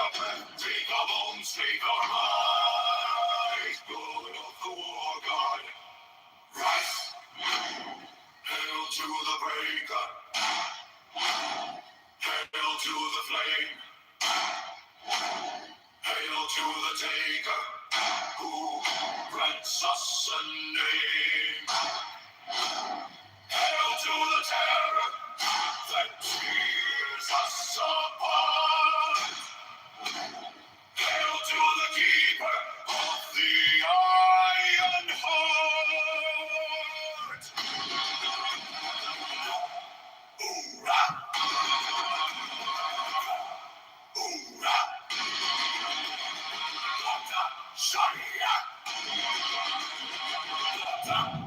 Take our bones, take our minds, blood of the war god. Rise! Hail to the breaker, hail to the flame, hail to the taker, who grants us a name. Hail to the terror that tears us apart. Hail to the keeper of the iron heart. Hoorah! Hoorah! Shaya!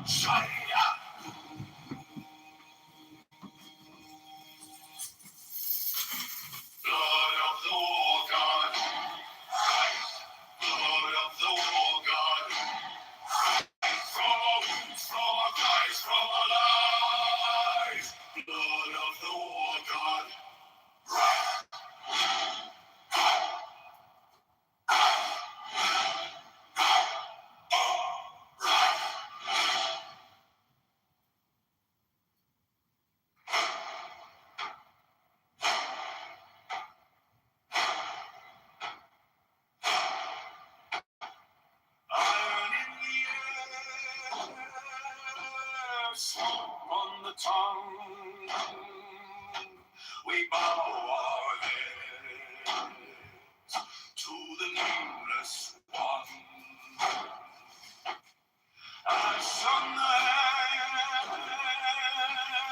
Shaya! Blood of the war god. Blood of the war god. From our wounds, from our cries, from our lives. Blood of the war god. Iron in the air, smoke on the tongue. We bow our heads to the nameless one. Ash on the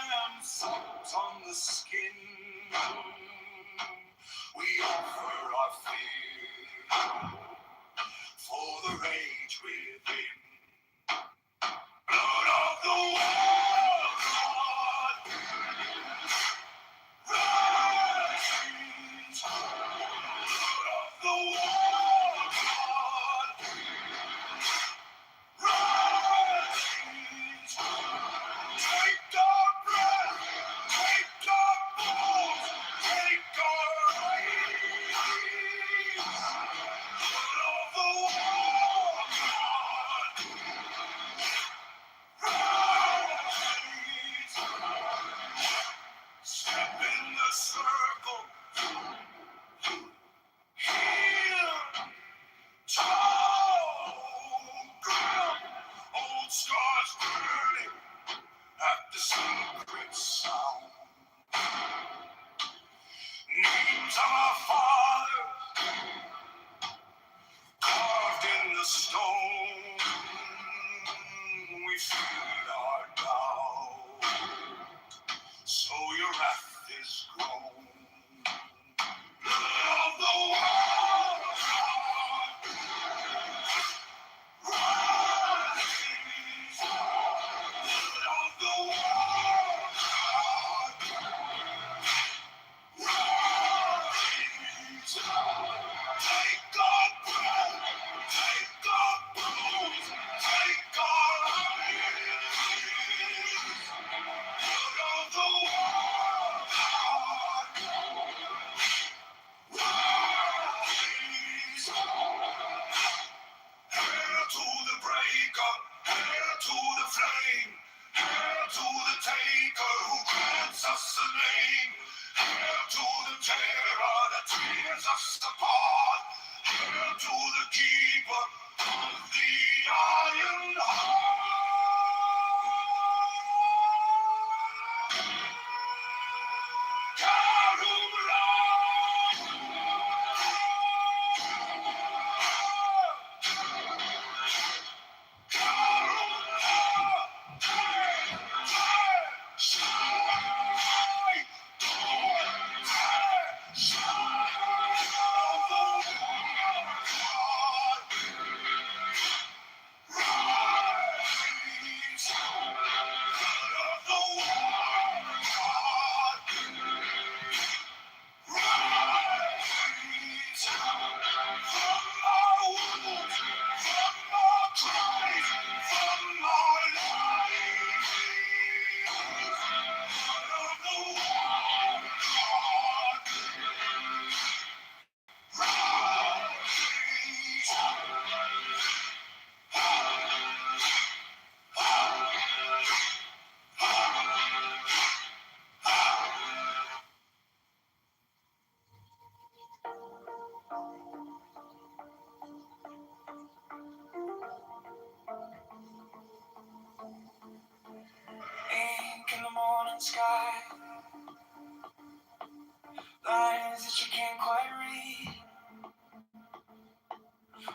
hands, salt on the skin. We offer our fear for the rage within. Blood of the war god, rise. Blood of the war god, rise. Take our breath, take our bones, take our lives. Blood of the war god, rise. Step in the circle, heal, grim, old scars burning at the secret sound. Names of our fathers carved in the stone. We feel our doubt, so your wrath is grown. Blood of the war god, rise. Blood of the war god, rise. Take our breath, take our bones, take our lives. Blood of the war god, rise. Hail to the breaker, hail to the flame, hail to the taker who grants us a name. Hail to the terror that tears us apart. Hail to the keeper of the iron heart. Karumra! morning sky, lines that you can't quite read,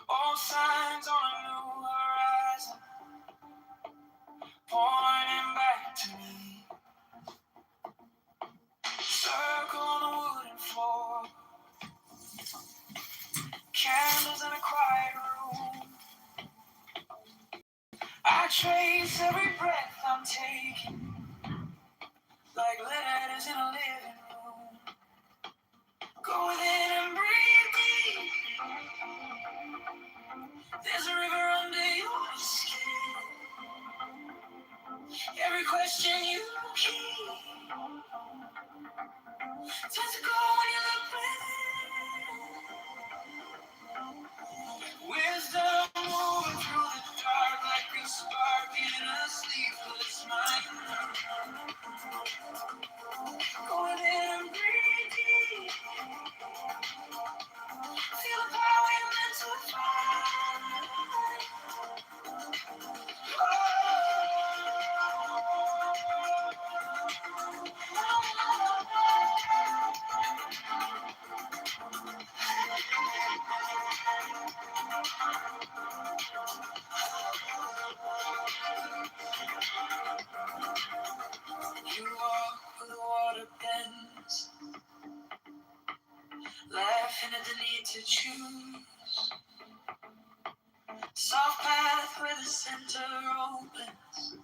all signs on a new horizon, pointing back to me. Circle on the wooden floor, candles in a quiet room. I trace every breath I'm taking, like letters in a living room. Go within and breathe deep. There's a river under your skin. Every question you keep turns to gold when you look within. Wisdom moving through the dark like a spark in a sleepless mind. Go within and breathe deep. Feel the power you're meant to find. You walk where the water bends, laughing at the need to choose. Soft path where the center opens.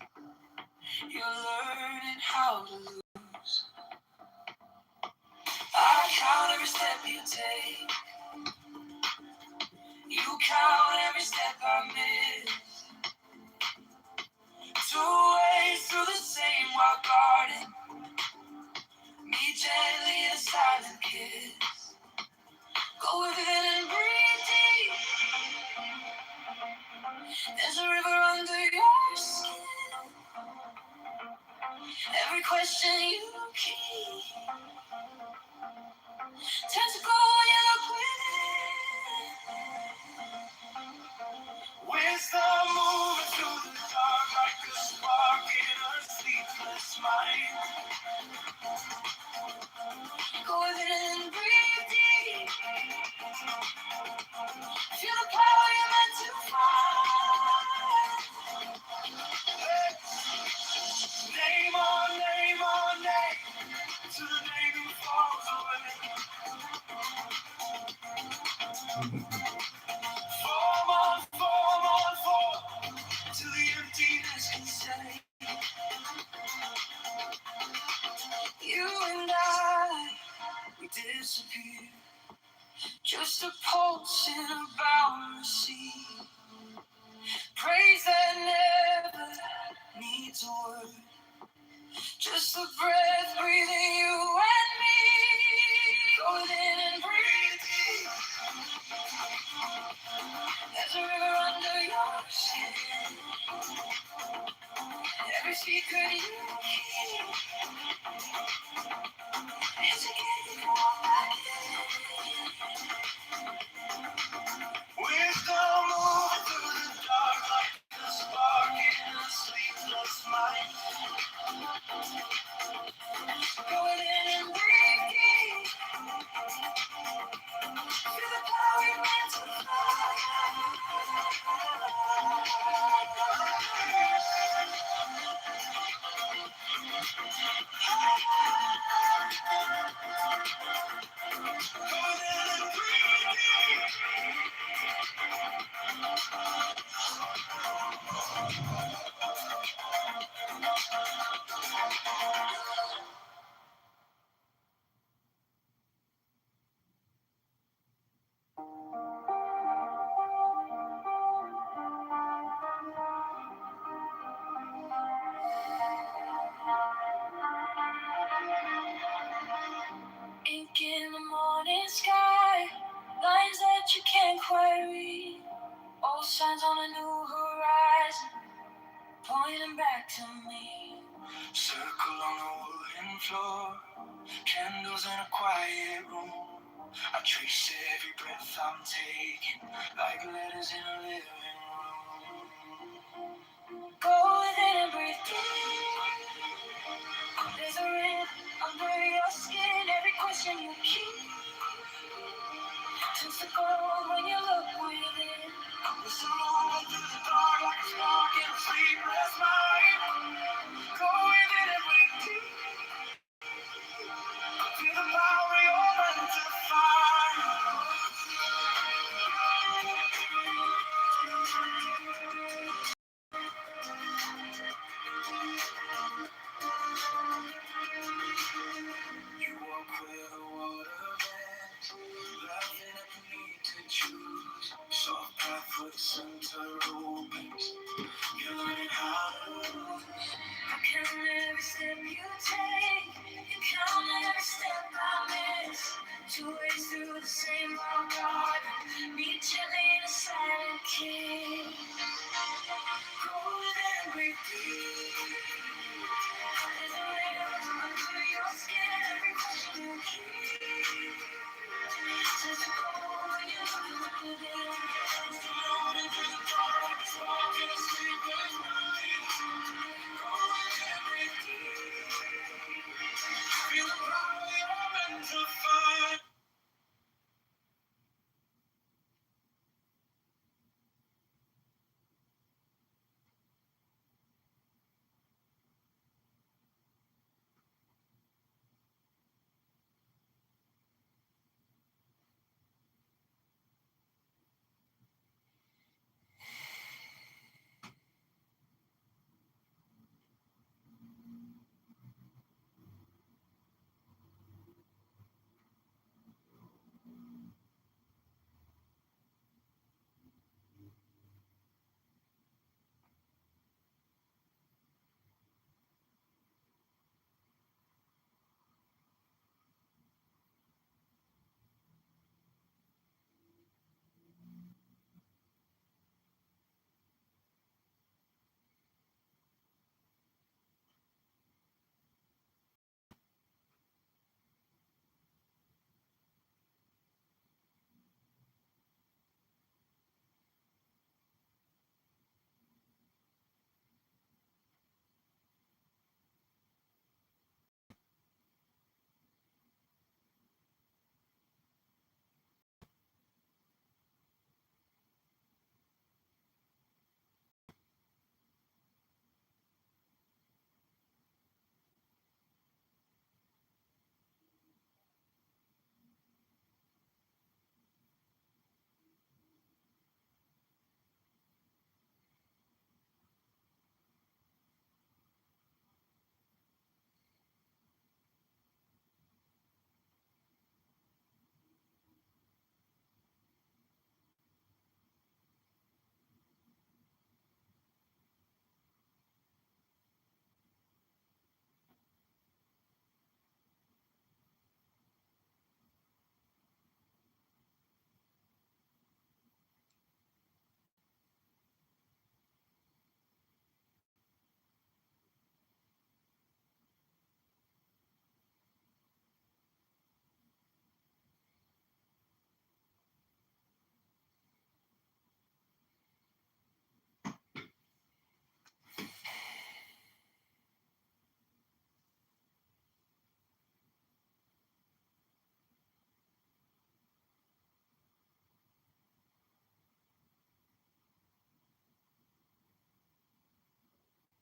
You're learning how to lose. I count every step you take. You count every step I miss. Two ways through the same wild garden. Meet gently in a silent kiss. Go within and breathe deep. There's a river under your skin. Every question you keep turns to gold when you look within. Wisdom moving through the dark like a spark in a sleepless mind. Go within and breathe deep. Feel the power you're meant to find. Name on name on name, to the name who falls away. Form on form, till the emptiness can say. You and I, we disappear. Just a pulse in a boundless sea. Praise that never needs a word. Just the breath breathing you and me. Go within and breathe deep. There's a river under your skin. Every secret you keep is a gift you come back in. Wisdom moving through the dark like a spark in a sleepless mind. Go within and breathe deep. Feel the power you're meant to fly. Go within and breathe deep. Ink in the morning sky, lines that you can't quite read. All signs on a new horizon, pointing back to me. Circle on the wooden floor, candles in a quiet room. I trace every breath I'm taking, like letters in a living room. Go within and breathe deep. There's the gold when you look within. It's a road through the dark like a spark in a sleepless mind. Go within it with deep. Feel the power you're meant to find. You walk where the water bends, laughing at the need to choose. Soft path for the center opens. You're learning how to lose. I count every step you take. You count every step I miss. Two ways through the same long garden. Meet gently in a silent kiss. Go with every beat. There's a layer under your skin. Every question you keep. Says the gold when you look within. It's the road into the dark like a spark in a sleepless night. Go with every beat. Feel the power you're meant to find.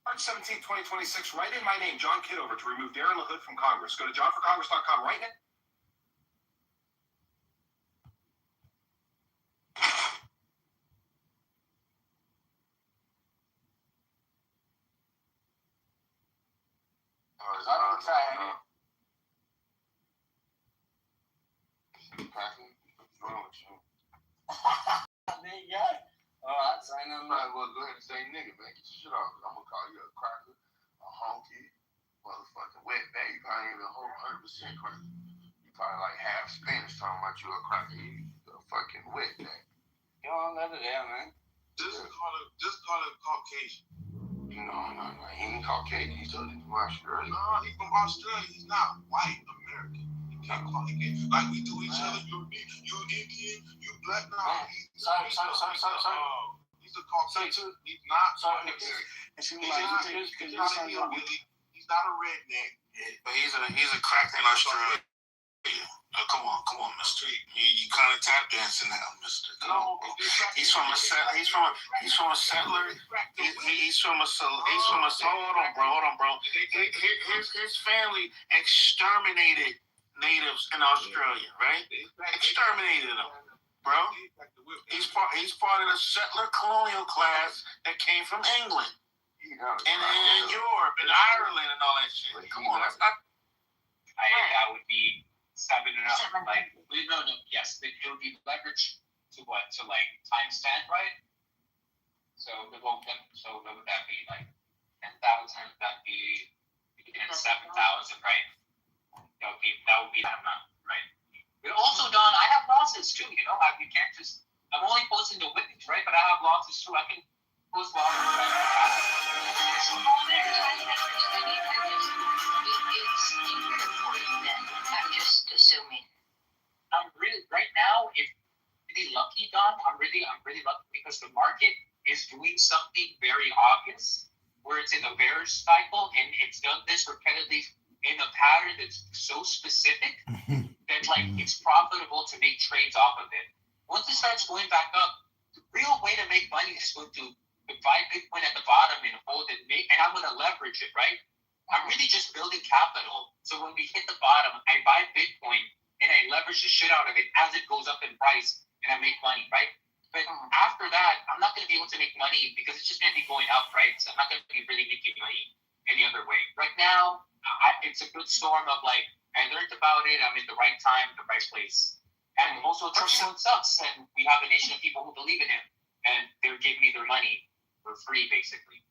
March 17, 2026, write in my name, John Kitover, to remove Darren LaHood from Congress. Go to johnforcongress.com right now. Is that what I'm saying? What's wrong with you? Nigga. Alright, say nothing. Might as well go ahead and say nigga, man. Get your shit off. I'm gonna call you a cracker, a honky, motherfucking wetback. You probably ain't even 100% cracker. You probably like half Spanish talking about you a cracker. You a fucking wetback. You don't let it out, man. Just call it Caucasian. No. He ain't Caucasian. He's from Australia. No, he's from Australia. He's not white American. You can't call it gay. Like we do each other. You Indian, you black. No, sorry. He's a Caucasian. He's not white American. He's not a hillbilly. He's not a redneck. Yeah, but he's a cracker in Australia. Come on, Mister. You kind of tap dancing now, Mister. No, he's from a settler. He's from a settler. He's from a. Hold on, bro. His family exterminated natives in Australia, right? Exterminated them, bro. He's part of the settler colonial class that came from England and Europe and Ireland and all that shit. Come on, that's not. That would be 7 and up. Like, no. Yes, it would be leverage to what? To like times 10, right? So what would that be? Like 10,000? That'd be 7,000, right? That would be that amount, right? But also, Don, I have losses too. You know, you can't just. I'm only posting the winnings, right? But I have losses too. I can post losses. I'm just assuming. I'm really right now. If really lucky, Don. I'm really lucky because the market is doing something very obvious, where it's in a bearish cycle and it's done this repeatedly in a pattern that's so specific that like it's profitable to make trades off of it. Once it starts going back up, the real way to make money is going to buy Bitcoin at the bottom and hold it, and I'm going to leverage it, right? I'm really just building capital. So when we hit the bottom, I buy Bitcoin and I leverage the shit out of it as it goes up in price and I make money, right? But after that, I'm not going to be able to make money because it's just going to be going up, right? So I'm not going to be really making money any other way. Right now, it's a good storm of like, I learned about it, I'm in the right time, the right place. And also, Trump sucks, and we have a nation of people who believe in him, and they're giving me their money for free, basically.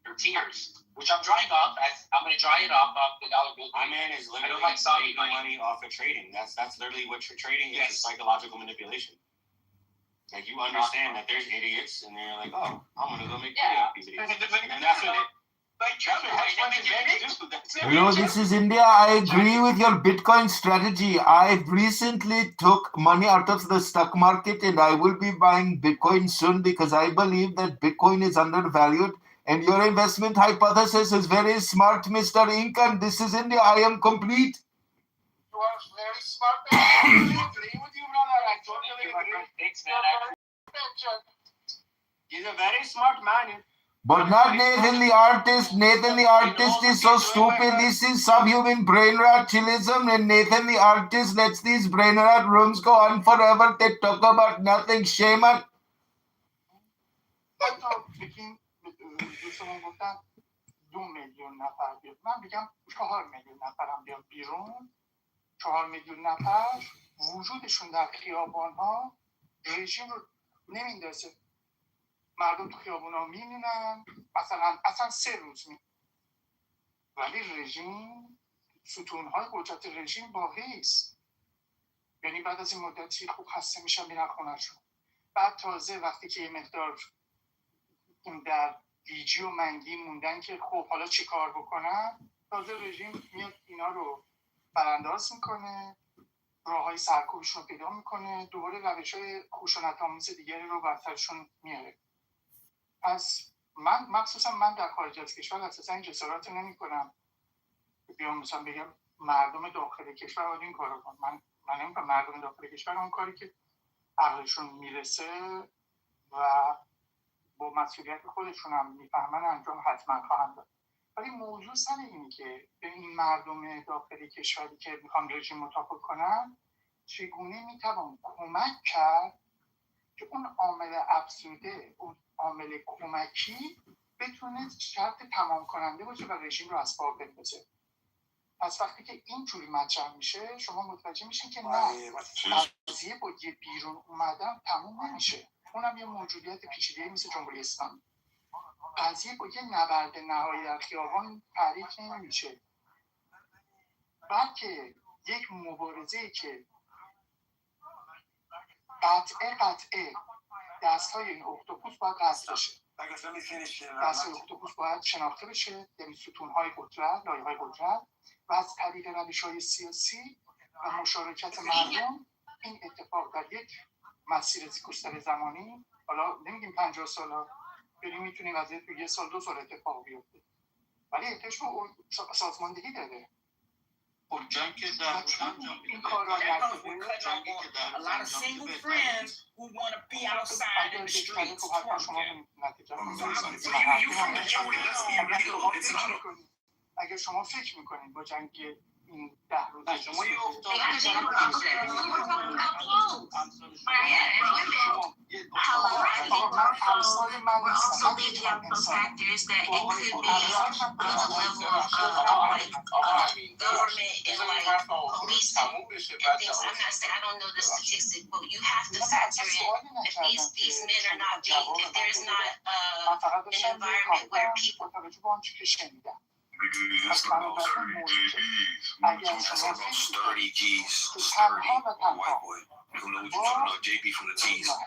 Their tears, which I'm drying off. I'm going to dry it off the dollar bill. My man is literally making money off of trading. That's literally what you're trading is. Yes. Psychological manipulation. Like, you understand that there's idiots, and they're like, oh, I'm going to go make money off these idiots. And that's what it. Hello, this is India. I agree with your Bitcoin strategy. I recently took money out of the stock market and I will be buying Bitcoin soon because I believe that Bitcoin is undervalued. And your investment hypothesis is very smart, Mr. Incan. This is India. I am complete. You are very smart, man. I totally agree with you, brother. I totally agree. Thanks, man. He's a very smart man. But not Nathan the artist. Nathan the artist is so stupid. This is subhuman brain ratilism, and Nathan the artist lets these brain rat rooms go on forever. They talk about nothing. Shame on. دوستمون گفتن 2 میلیون نفر بیاد. من میگم 4 میلیون نفرم بیاد بیرون. 4 میلیون نفر وجودشون در خیابان‌ها رژیم رو نمیندازه. مردم تو خیابون‌ها میمونن، اصلا 3 روز میمونن. ولی رژیم، ستون‌های قدرت رژیم باقی است. یعنی بعد از این مدتی خوب خسته میشن میرن خونه‌شون. بعد تازه وقتی که یه مقدار در گیجی و منگی موندن که خب حالا چی کار بکنن، تازه رژیم میاد اینا رو برانداز میکنه، راههای سرکوبشون رو پیدا میکنه، دوباره روش‌های خشونت‌آمیز دیگری رو بر سرشون میاره. پس مخصوصا من در خارج از کشور اساسا این جسارت رو نمی‌کنم بیام مثلا بگم مردم داخل کشور باید این کارو کنن. من نمی‌گم مردم داخل کشور اون کاری که عقلشون میرسه و با مسئولیت خودشون هم میفهمن انجام حتما خواهند داد. ولی موضوع سر اینه که به این مردم داخل کشوری که میخوان رژیم مطابق کنن چگونه میتوان کمک کرد که اون عامل افزوده، اون عامل کمکی بتونه شرط تمام کننده باشه و رژیم رو از پا بندازه. پس وقتی که اینجوری مطرح میشه شما متوجه میشین که نه، قضیه با یه بیرون اومدن تموم نمیشه. اونم یه موجودیت پیچیده مثل جمهوری اسلامی. قضیه با یه نبرد نهایی در خیابان تعریف نمیشه، بلکه یک مبارزه که قطعه دست‌های این اختاپوس باید قطع بشه. دست‌های اختاپوس باید شناخته بشه، یعنی ستون‌های قدرت، لایه‌های قدرت، و از طریق روش‌های سیاسی و مشارکت مردم این اتفاق در یک مسیر گستره زمانی، حالا نمیگیم 50 سال، یعنی میتونیم وضعیت تو 1 سال 2 سال اتفاق بیفته، ولی احتیاج به سازماندهی داره. خب جنگ که در این کار را a lot of single friends who want to be outside in the streets twerking. اگر شما فکر میکنید با جنگ این 10 روز شما یه افتاد factors that it could be a level of government and like policing and things. I'm not saying I don't know the statistic, but you have to factor in if these men are not being, if there's not an environment where people. That's about 30 GBs. That's about sturdy G's. Sturdy. White boy. You don't know what you're talking about. JB from the T's. Or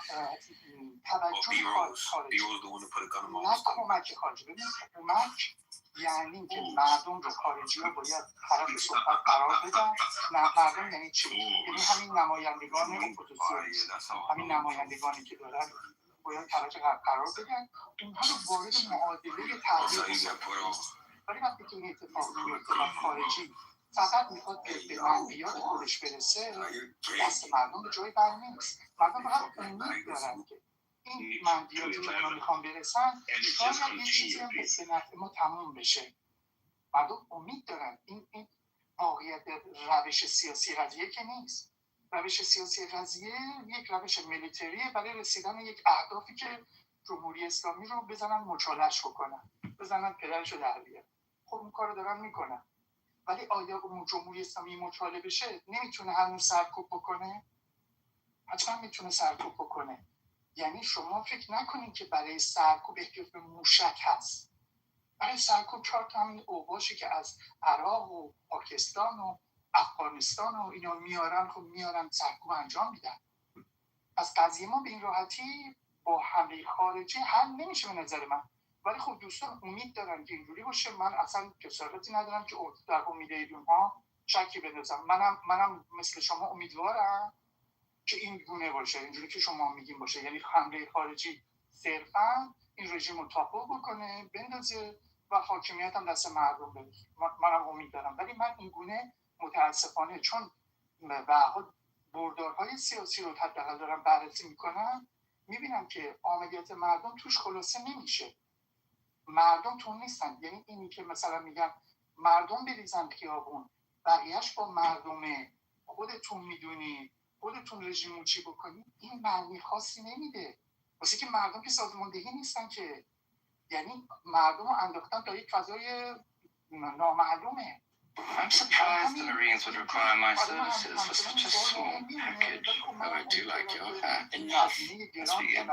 B-Rose. B-Rose the one that put a gun in my نه کمک خارجی. ببین کمک یعنی که مردم رو خارجی ها باید طرف صحبت قرار بدن. مردم یعنی چی؟ یعنی همین نمایندگان اپوزیسیون، همین نمایندگانی که دارن باید طرف قرار بدن، اونها رو وارد معادله تحلیل کنن. ولی وقتی که این اتفاق میفته و خارجی فقط میخواد به منفیات خودش برسه، دست مردم به جای بر نیست. مردم فقط امید دارن که این منفیاتی که اونا میخوان برسن شاید یه چیزی هم به نفع ما تموم بشه. مردم امید دارن. این واقعیت روش سیاسی قضیه که نیست. روش سیاسی قضیه یک روش ملیتریه برای رسیدن یک اهدافی که جمهوری اسلامی رو بزنن مچالش بکنن، بزنن پدرش رو در بیارن. خب اون کارو دارن میکنن. ولی آیا اون جمهوری اسلامی مچاله بشه نمیتونه هنوز سرکوب بکنه؟ حتما میتونه سرکوب بکنه. یعنی شما فکر نکنین که برای سرکوب احتیاج به موشک هست. برای سرکوب 4 تا همین اوباشی که از عراق و پاکستان و افغانستان و اینا میارن، خب میارن سرکوب انجام میدن. از قضیه ما به این راحتی با حمله خارجی حل نمیشه به نظر من. ولی خب دوستان امید دارن که اینجوری باشه. من اصلا جسارتی ندارم که در امید اونها شکی بندازم. منم مثل شما امیدوارم که این گونه باشه، اینجوری که شما میگین باشه. یعنی حمله خارجی صرفا این رژیم رو تاپو بکنه، بندازه و حاکمیت هم دست مردم بده. منم امید دارم. ولی من این گونه متاسفانه چون به بردارهای سیاسی رو حداقل دارم بررسی میکنم، میبینم که عملیات مردم توش خلاصه نمیشه. مردم تو نیستن. یعنی اینی که مثلا میگن مردم بریزن خیابون، بقیهش با مردمه، خودتون میدونی، خودتون رژیمو چی بکنید، این معنی خاصی نمیده. واسه که مردم که سازماندهی نیستن که. یعنی مردم رو انداختن تا یک فضای نامعلومه. I'm surprised the Marines would require my services for such a small package, but I do like your hat. Enough. Let's begin.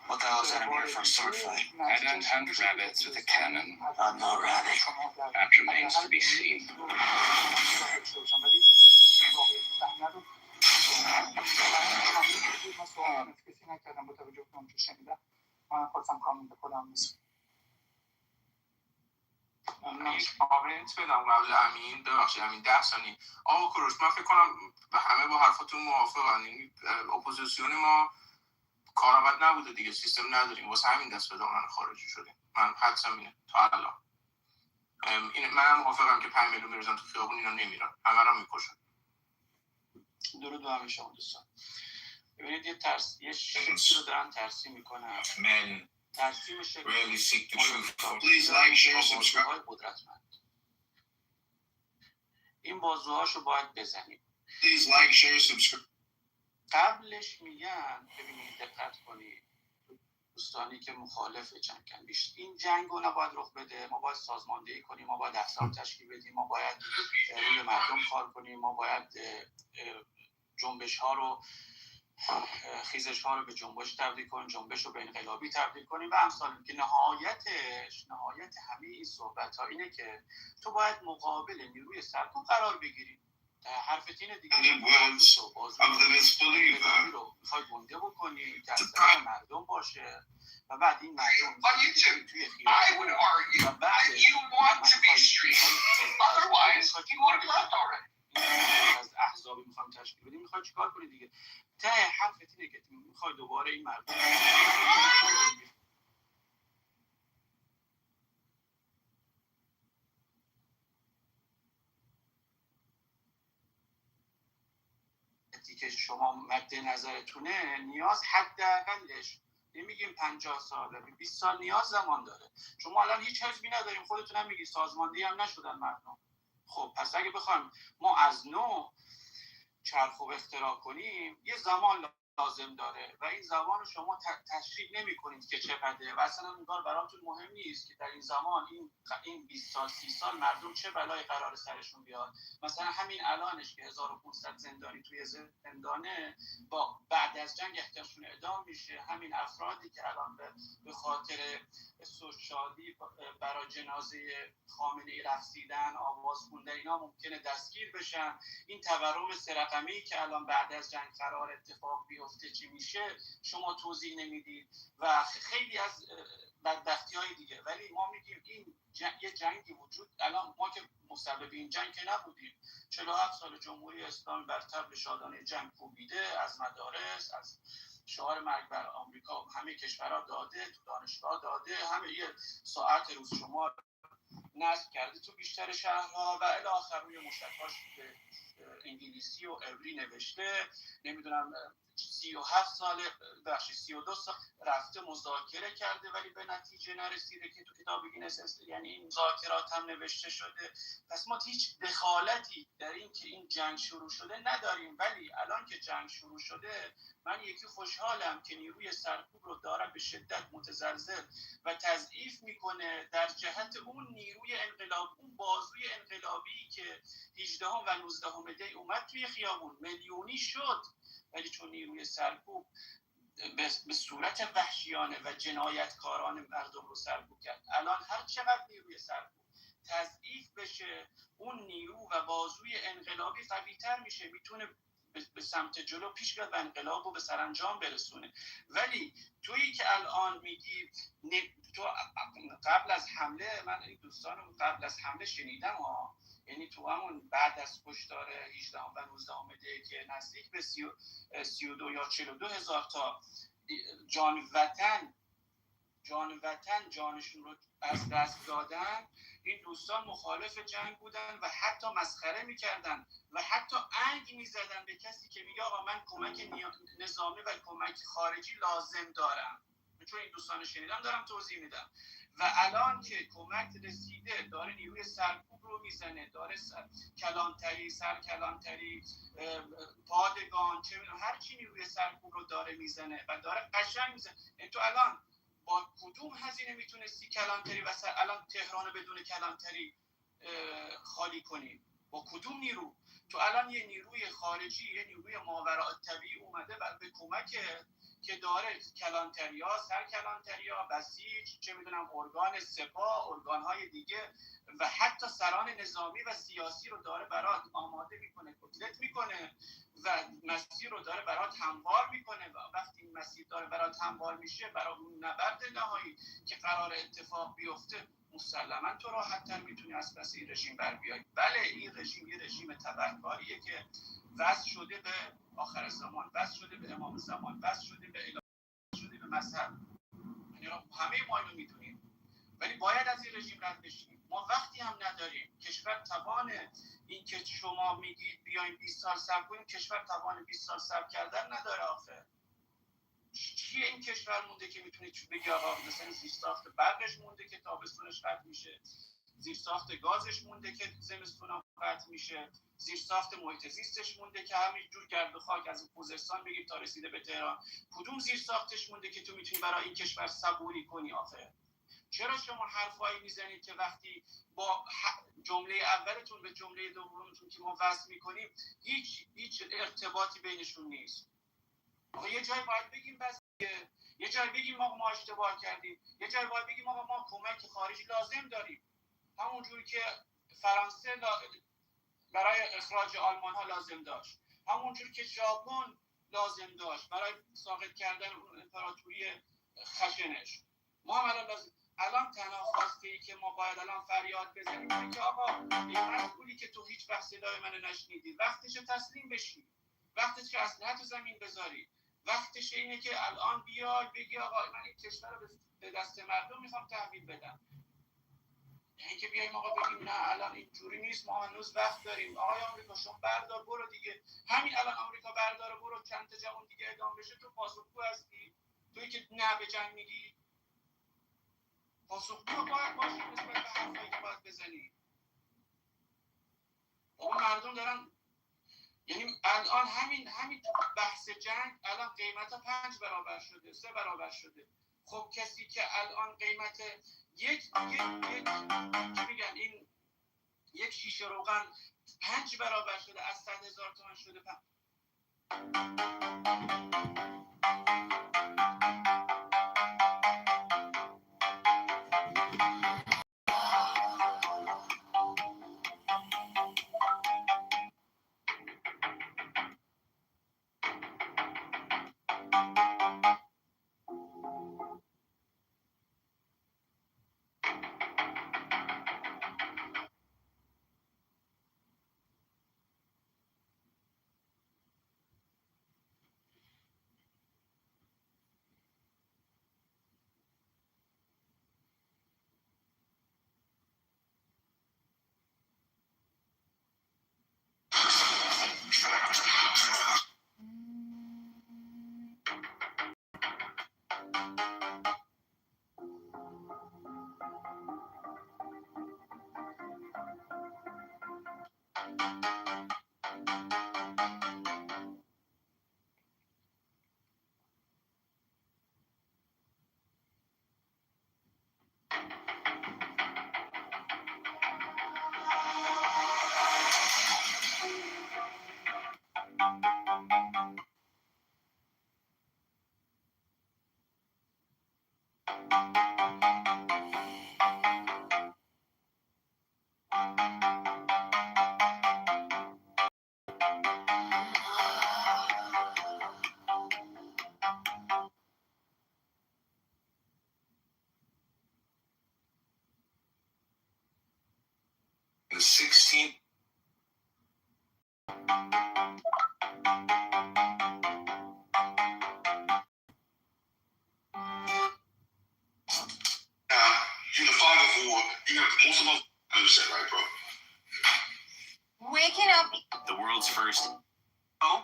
What the hell is that I'm here for a sword fight? I don't hunt rabbits with a cannon. I'm no rabbit. That remains to be seen. کامنت بدم قبل امین، ببخشید امین 10 ثانیه. آقا کوروش من فکر کنم همه با حرفاتون موافقن. این اپوزیسیون ما کارآمد نبوده دیگه، سیستم نداریم، واسه همین دست به دامن خارجی شدیم. من حدسم اینه تا الان. این منم موافقم که 5 میلیون بریزن تو خیابون، اینا نمیرن، همه رو میکشن. درود به همه شما دوستان. ببینید یه شکلی رو دارن ترسیم میکنن. ترسیم شکلی Please like, share, subscribe. قدرتمند. این بازوهاشو باید بزنیم. Please like, share, subscribe. قبلش میگن ببینید دقت کنید دوستانی که مخالف جنگن، این جنگ رو نباید رخ بده. ما باید سازماندهی کنیم، ما باید احزاب تشکیل بدیم، ما باید روی مردم کار کنیم، ما باید جنبش ها رو، خیزش ها رو به جنبش تبدیل کنیم، جنبش رو به انقلابی تبدیل کنیم و امثال. که نهایت همه این صحبت ها اینه که تو باید مقابل نیروی سرکوب قرار بگیری. حرفت اینه دیگه. رو میخوای گنده بکنی که از مردم باشه و بعد این مردم توی خیابون و بعد از احزابی میخوام تشکیل بدیم، میخوای چیکار کنی دیگه؟ ته حرفت اینه که میخوای دوباره این مردم که شما مد نظرتونه نیاز حداقلش نمیگیم 50 سال 20 سال نیاز زمان داره. شما الان هیچ حزبی نداریم، خودتون هم میگید سازماندهی هم نشدن مردم. خب پس اگه بخوایم ما از نو چرخ و اختراع کنیم یه زمان لازم داره و این زمان رو شما تشریح نمی کنید که چقدره و اصلا انگار براتون مهم نیست که در این زمان این 20 سال 30 سال مردم چه بلایی قرار سرشون بیاد. مثلا همین الانش که 1500 زندانی توی زندانه با بعد از جنگ احتمالشون اعدام میشه. همین افرادی که الان به خاطر سوشالی برای جنازه خامنه‌ای رقصیدن آواز خوندن اینا ممکنه دستگیر بشن. این تورم سه رقمی که الان بعد از جنگ قرار اتفاق بیفته چی میشه شما توضیح نمیدید و خیلی از بدبختی‌های دیگه. ولی ما میگیم این یه جنگی وجود الان ما که مسبب این جنگ که نبودیم. 47 سال جمهوری اسلامی بر طبل شادانه جنگ کوبیده، از مدارس از شعار مرگ بر آمریکا همه کشورها داده، تو دانشگاه داده، همه یه ساعت روز شمار نصب کرده تو بیشتر شهرها و الی آخر روی مشتکاش به انگلیسی و عبری نوشته. نمیدونم 37 سال 32 سال رفته مذاکره کرده ولی به نتیجه نرسیده که تو کتاب گینس یعنی این مذاکرات هم نوشته شده. پس ما هیچ دخالتی در این که این جنگ شروع شده نداریم. ولی الان که جنگ شروع شده من یکی خوشحالم که نیروی سرکوب رو داره به شدت متزلزل و تضعیف میکنه در جهت اون نیروی انقلاب، اون بازوی انقلابی که 18 و 19 دی اومد توی خیابون میلیونی شد. ولی چون نیروی سرکوب به صورت وحشیانه و جنایتکارانه مردم رو سرکوب کرد، الان هر چقدر نیروی سرکوب تضعیف بشه اون نیرو و بازوی انقلابی قوی‌تر میشه، میتونه به سمت جلو پیش بره و انقلاب رو به سرانجام برسونه. ولی تویی که الان میگی تو قبل از حمله، من این دوستانم قبل از حمله شنیدم یعنی تو همون بعد از کشتار 18 و 19 دی که نزدیک به 32 یا 42 هزار تا جان وطن جانشون رو از دست دادن، این دوستان مخالف جنگ بودن و حتی مسخره میکردن و حتی انگ میزدن به کسی که میگه آقا من کمک نظامی و کمک خارجی لازم دارم. چون این دوستان شنیدم دارم توضیح میدم. و الان که کمک رسیده داره نیروی سرکوب رو میزنه، داره سرکلانتری پادگان چه میدونم هر چی نیروی سرکوب رو داره میزنه و داره قشنگ میزنه. تو الان با کدوم هزینه میتونستی کلانتری و الان تهران بدون کلانتری خالی کنی؟ با کدوم نیرو؟ تو الان یه نیروی خارجی، یه نیروی ماوراءالطبیعی اومده به کمک که داره کلانتریا، سرکلانتریا، بسیج، چه میدونم ارگان سپاه، ارگانهای دیگه و حتی سران نظامی و سیاسی رو داره برات آماده میکنه، کتلت میکنه و مسیر رو داره برات هموار میکنه و وقتی این مسیر داره برات هموار میشه برای اون نبرد نهایی که قرار اتفاق بیفته مسلما تو راحت‌تر میتونی از پس این رژیم بر بیای. بله این رژیم یه رژیم تبهکاریه که وصل شده به آخر زمان، وصل شده به امام زمان، وصل شده به الهی، شده به مذهب. یعنی همه ما اینو میدونیم ولی باید از این رژیم رد بشیم. ما وقتی هم نداریم. کشور توان این که شما میگید بیایم 20 سال صبر کنیم، کشور توان 20 سال صبر کردن نداره. آخه چیه این کشور مونده که میتونید بگی آقا مثلا زیرساخت برقش مونده که تابستونش قطع میشه، زیرساخت گازش مونده که زمستون قطع میشه، زیرساخت محیط زیستش مونده که همینجور گرد و خاک از خوزستان بگیم تا رسیده به تهران. کدوم زیرساختش مونده که تو میتونی برای این کشور صبوری کنی؟ آخه چرا شما حرفایی میزنید که وقتی با جمله اولتون به جمله دومتون که ما وصل میکنیم هیچ ارتباطی بینشون نیست؟ یه جای باید بگیم بس، یه جای بگیم ما اشتباه کردیم، یه جای باید بگیم ما کمک خارجی لازم داریم، همونجوری که فرانسه برای اخراج آلمان ها لازم داشت، همونجوری که ژاپن لازم داشت برای ساقط کردن اون امپراتوری خشنش. ما هم الان تنها خواسته‌ای که ما باید الان فریاد بزنیم که آقا این مسئولی که تو هیچ وقت صدای من نشنیدی، وقتشه تسلیم بشی، وقتشه که اسلحه زمین بذاری، وقتشه اینه که الان بیای بگی آقا من این کشور رو به دست مردم میخوام تحویل بدم. یعنی که بیایم آقا بگیم نه الان اینجوری نیست، ما هنوز وقت داریم. آقای آمریکا شما بردار برو دیگه، همین الان آمریکا برداره برو چند تا جوان دیگه اعدام بشه، تو پاسخگو هستی؟ تویی که نه به جنگ میگی، پاسخگو باید باشی نسبت به حرفایی که باید بزنی. اون مردم دارن، یعنی الان همین تو بحث جنگ الان قیمت 5 برابر شده، 3 برابر شده. خب کسی که الان قیمت یک چی میگن این یک شیشه روغن 5 برابر شده، از 100,000 تومان شده. The 16th. You're the father of war. You have most of us understand, right, bro? Waking up. The world's first. Oh.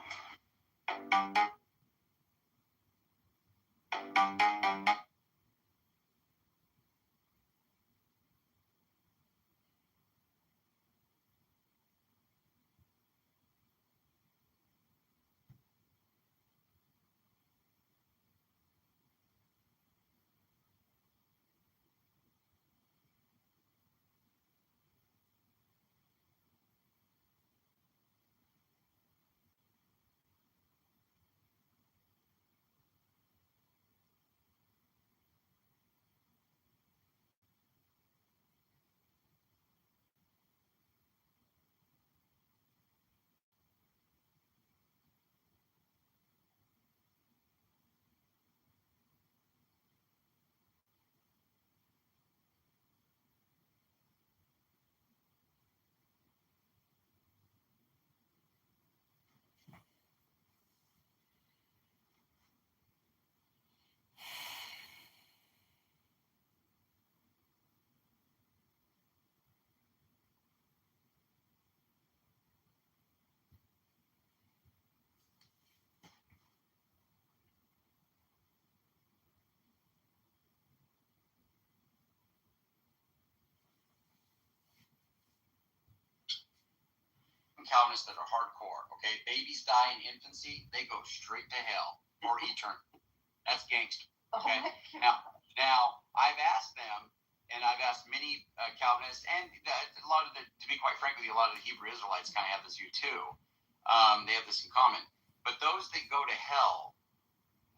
Calvinists that are hardcore, okay? Babies die in infancy, they go straight to hell or eternity. That's gangster, okay? Now, I've asked them, and I've asked many Calvinists, and a lot of the, to be quite frank with you, a lot of the Hebrew Israelites kind of have this view too. They have this in common. But those that go to hell,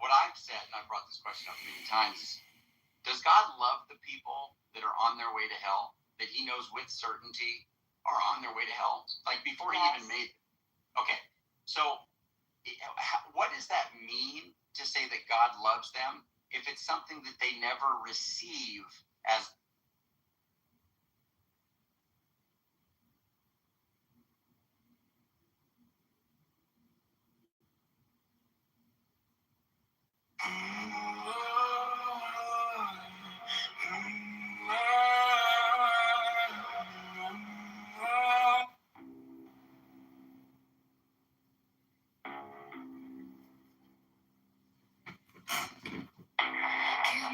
what I've said, and I've brought this question up many times, is, does God love the people that are on their way to hell, that he knows with certainty are on their way to hell, like before he even made it? Okay, so what does that mean to say that God loves them if it's something that they never receive as?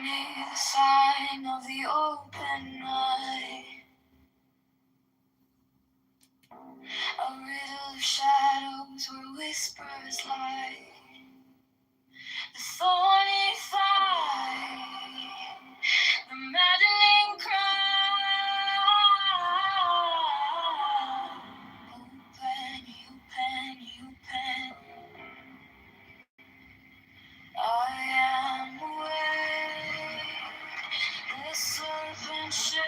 me the sign of the open night, a riddle of shadows where whispers lie, the thorny thigh, the maddening cry. Open. I am awake, the serpent shakes.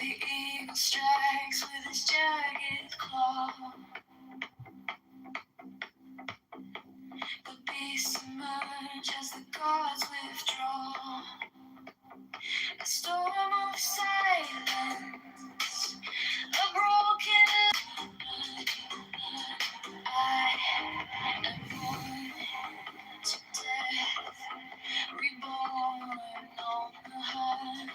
The eagle strikes with his jagged claw. The beasts emerge as the gods withdraw. A storm of silence, a broken I am born to death, reborn on the hunt.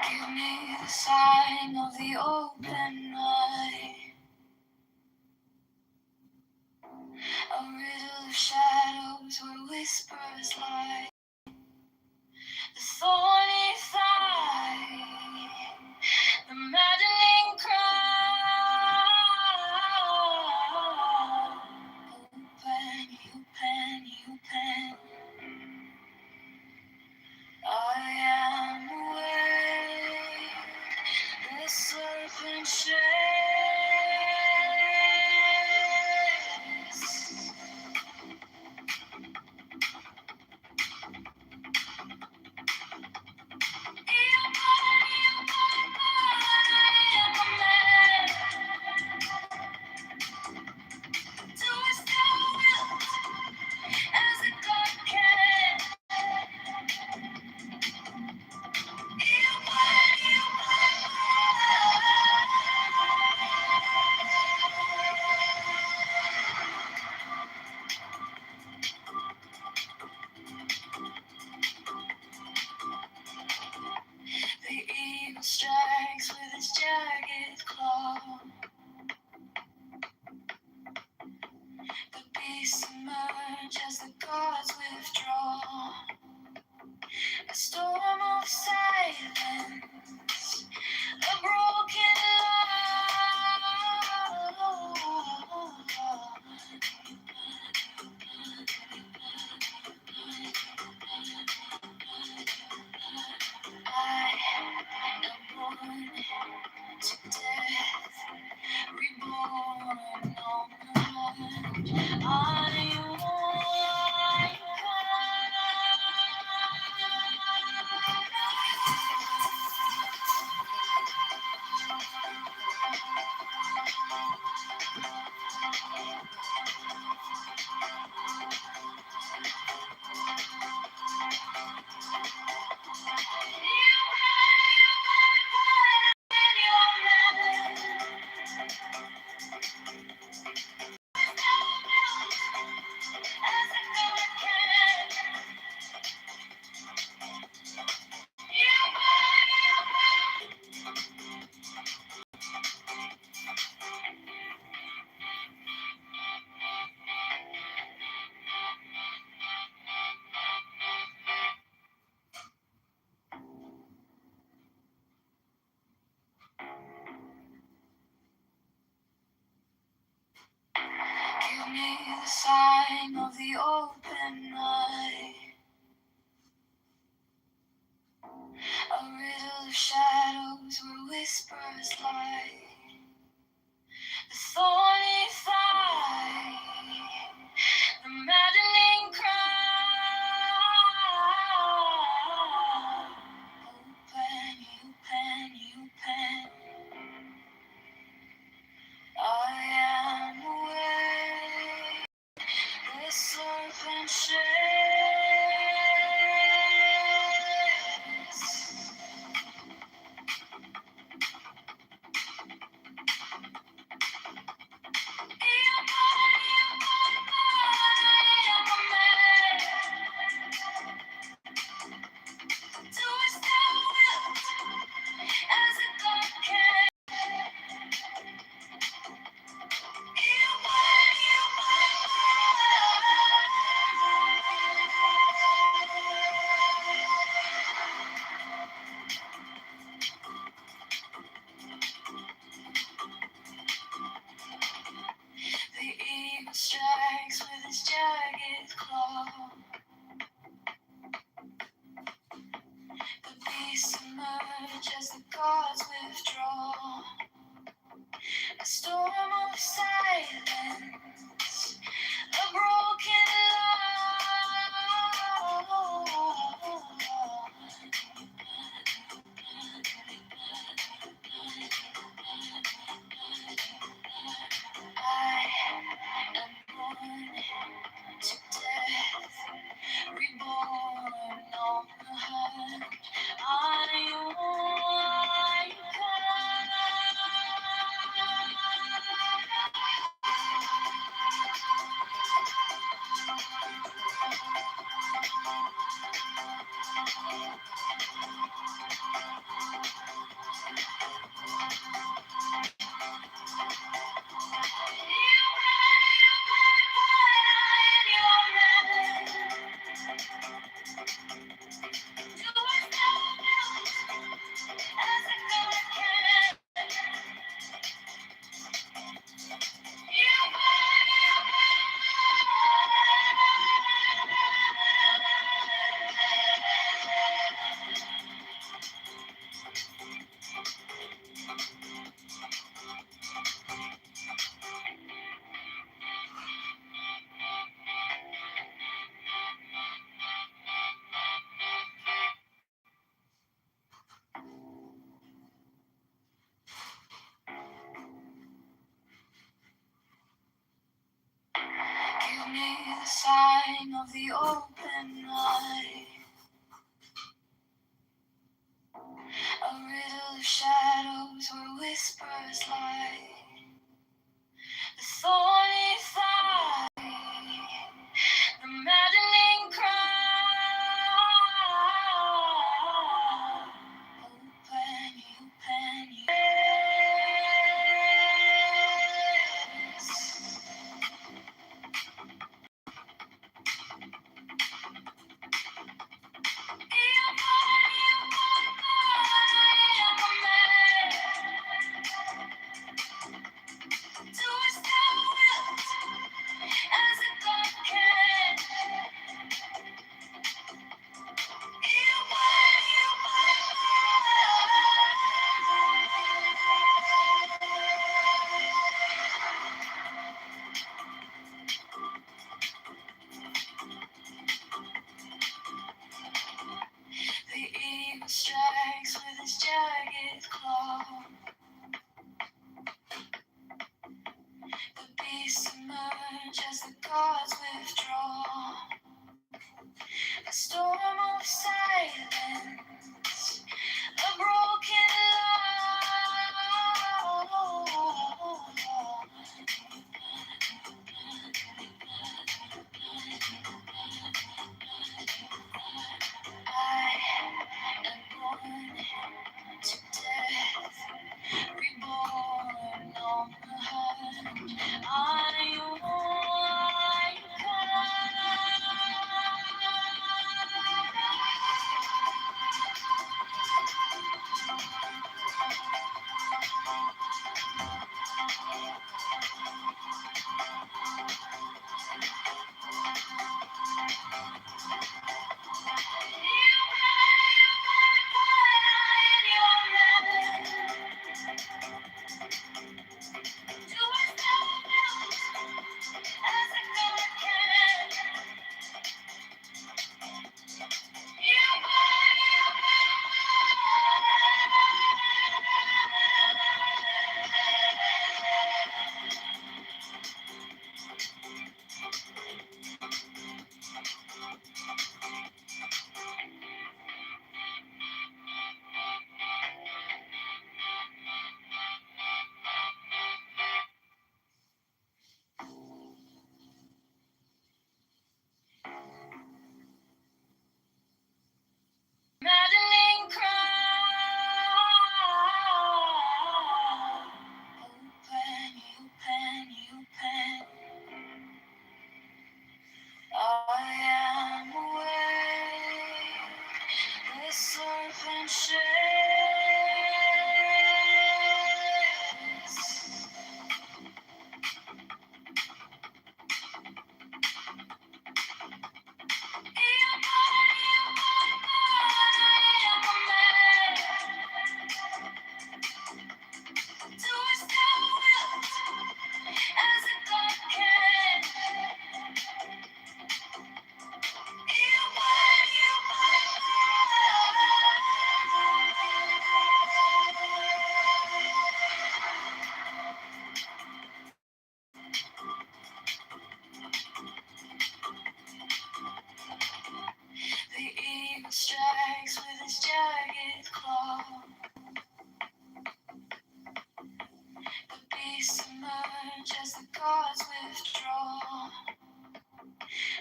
Give me the sign of the open night, a riddle of shadows where whispers lie, the thorny thigh, the maddening cry. Open. I am awake, the serpent shakes. The eagle strikes with his jagged claw. The beasts emerge as the gods withdraw. A storm of silence, a broken I am born to death, reborn on the hunt. the sign of the open eye, a riddle of shadows where whispers lie, the thorny thigh, the maddening cry. Open, I am awake. The serpent shakes. The eagle strikes with his jagged claw. The beasts emerge as the gods withdraw. A storm of silence, a broken I am born to death, reborn on the hunt. I give me the sign of the open eye, a riddle of shadows where whispers lie, the thorny thigh, the maddening cry. Open,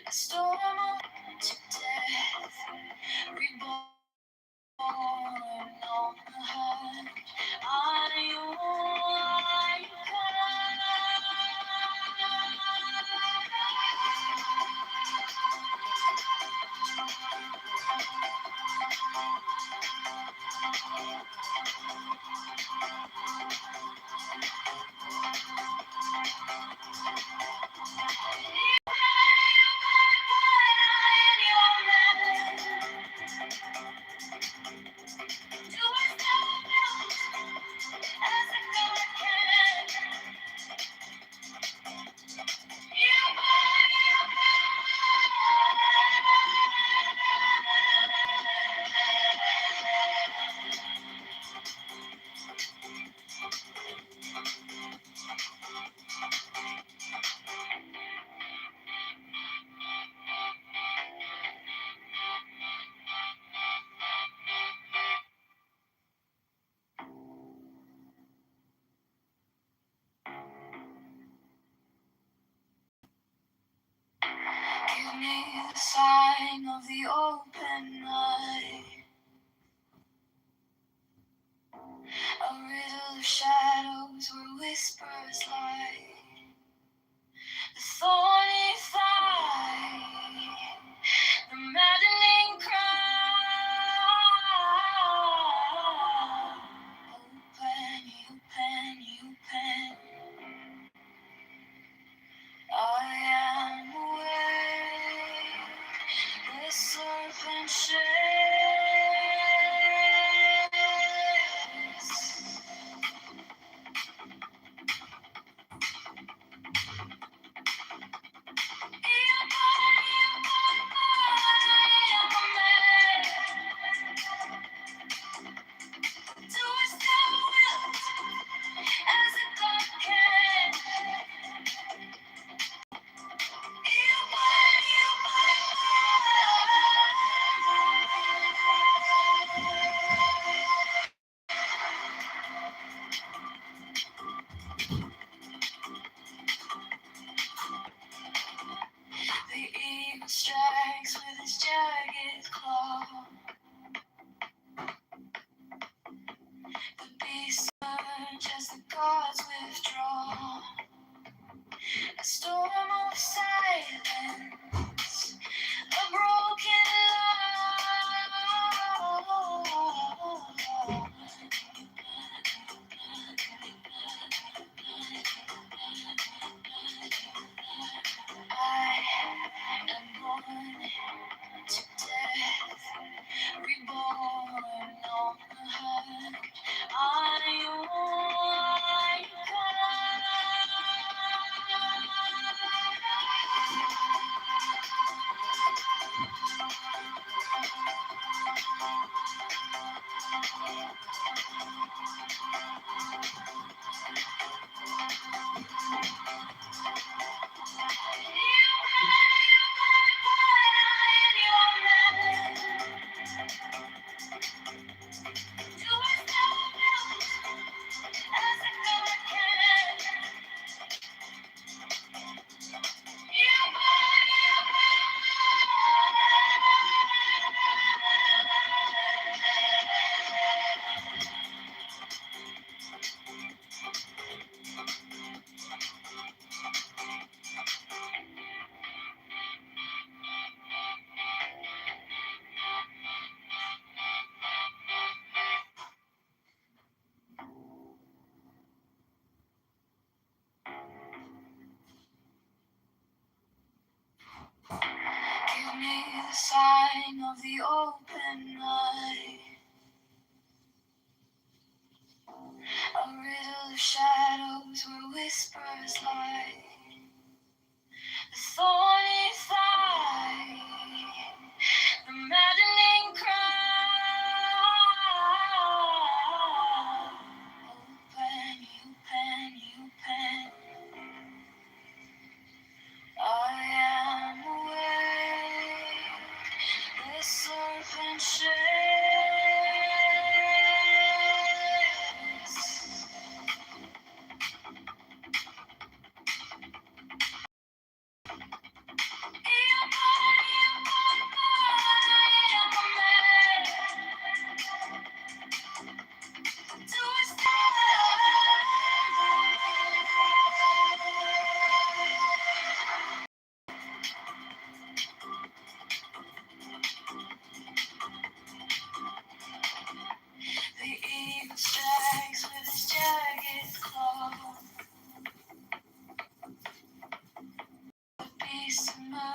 A storm to death, reborn on the heart. Give me the sign of the open night, a riddle of shadows where whispers lie, the thorny fight, the maddening cry. Open, open. I am awake, the serpent shakes. Do as thou wilt, as a God can. The eagle strikes with his jagged claw. The beast surge as the gods withdraw. A storm of silence, a broken law. I am born to death, reborn on the heart. Give me the sign of the open night, a riddle of shadows where whispers lie, the thorny fight, the maddening cry. Open. I am awake, the serpent shakes.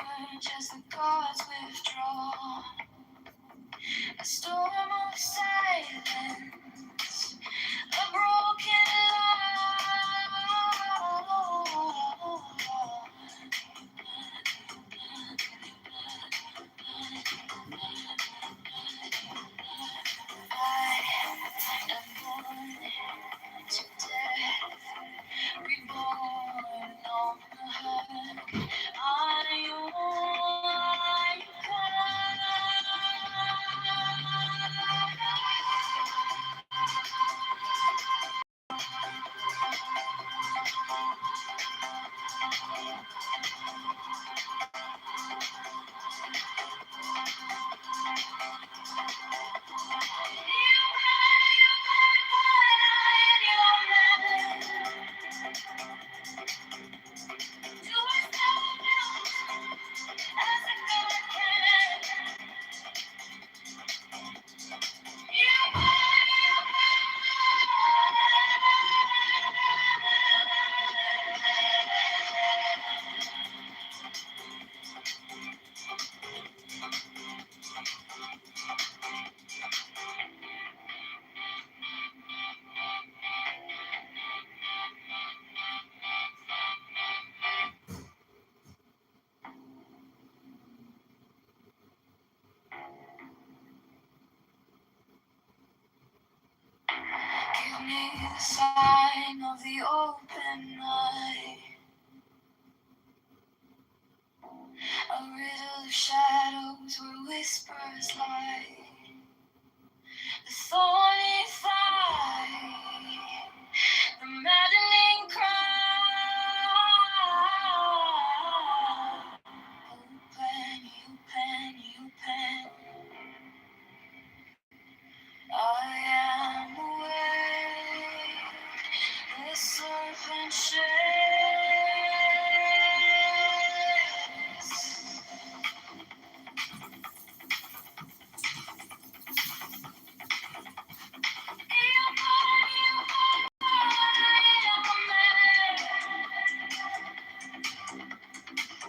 emerge as the gods withdraw. A storm of silence, a broken I am born to death, reborn on high. Give me the sign of the open eye, a riddle of shadows where whispers lie, the thorny thigh, the maddening cry. Open, open. I am awake, the serpent shakes.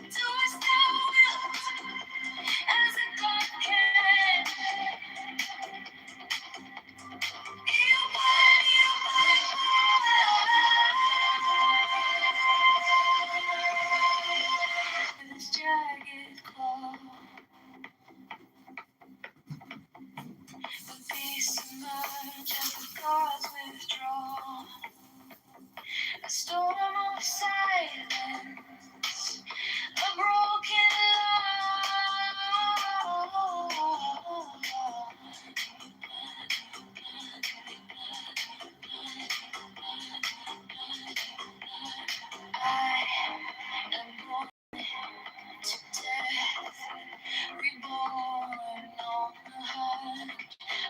Do as thou wilt, as a God can. This jagged claw, the beasts emerge as the gods withdraw. A storm of silence, a broken I am born to death, reborn on high.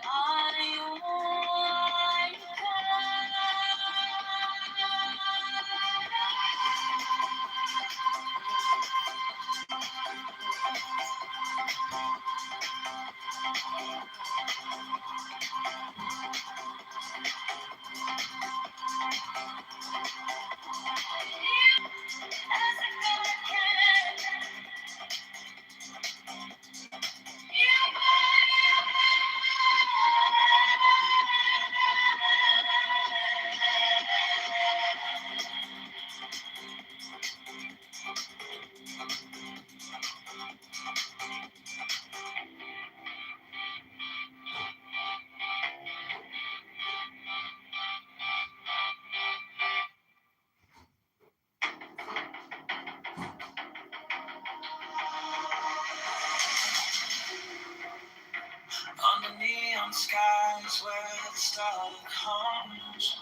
I as a God can. On the neon skies where the starlight hums,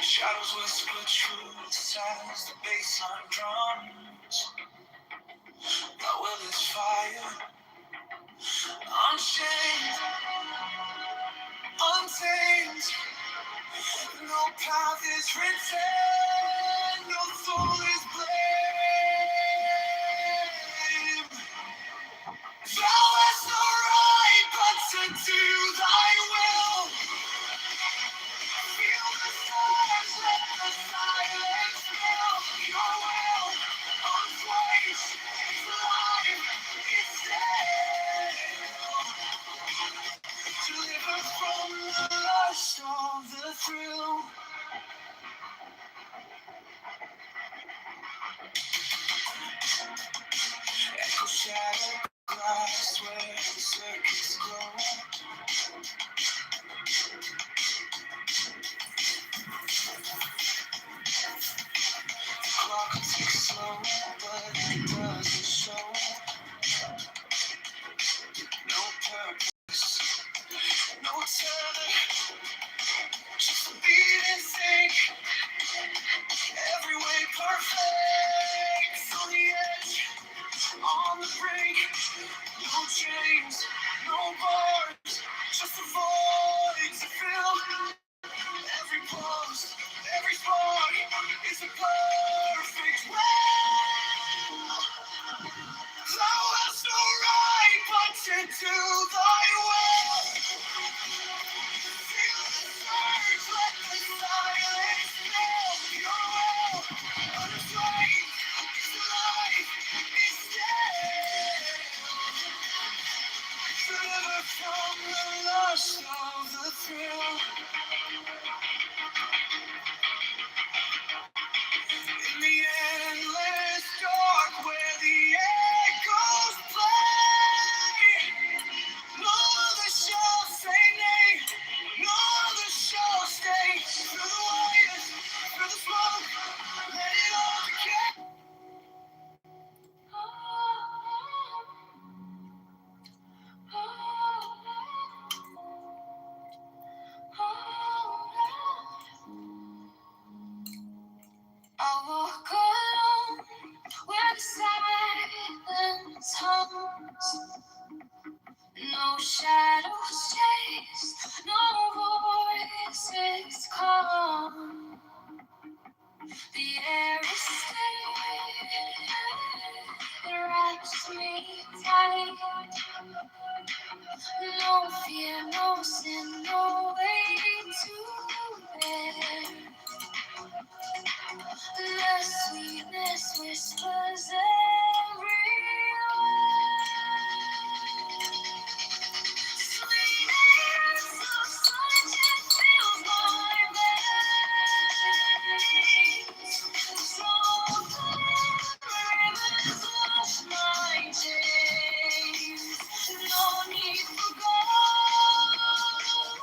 shadows whisper truths as the bassline drums. My will is fire, unchained, untamed. No path is written, no soul is blamed. Thou hast no right but to do thy will. Feel the sun walk alone where the silence hums. No shadows chase, no voices come. The air is still, it wraps me tight. No fear, no sin, no way to bear. The sweetness whispers everywhere. Sweetness of silence fills my veins. Softly rivers wash my days. No need for gold,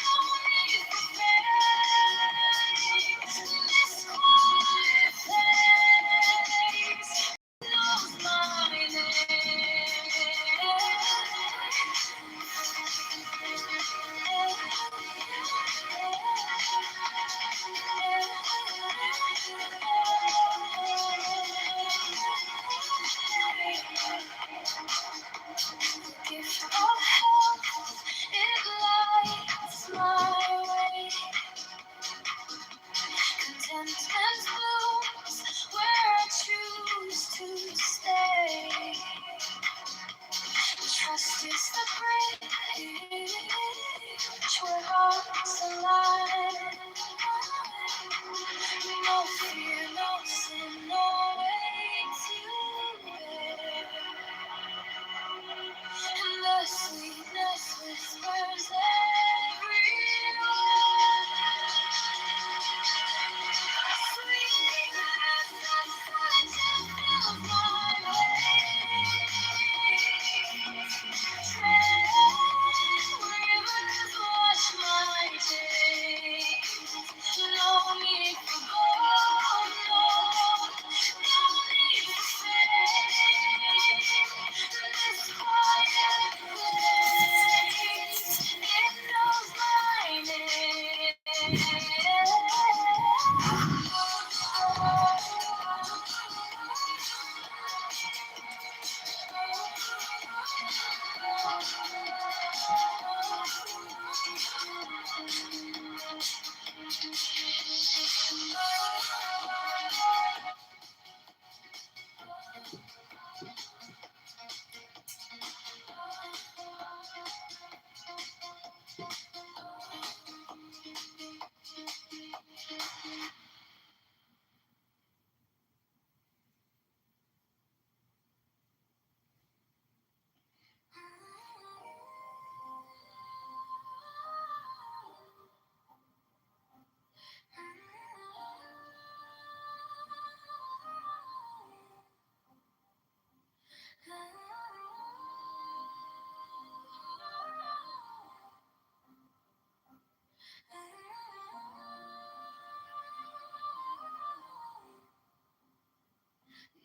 no need for fame. This quiet place knows my gift of health, it lights my way. Contentment blooms where I choose to stay. Trust is the bridge where hearts align. No fear, no sin, no way to bear. And the sweetness whispers no need for gold, no need for fame. This quiet place, it knows my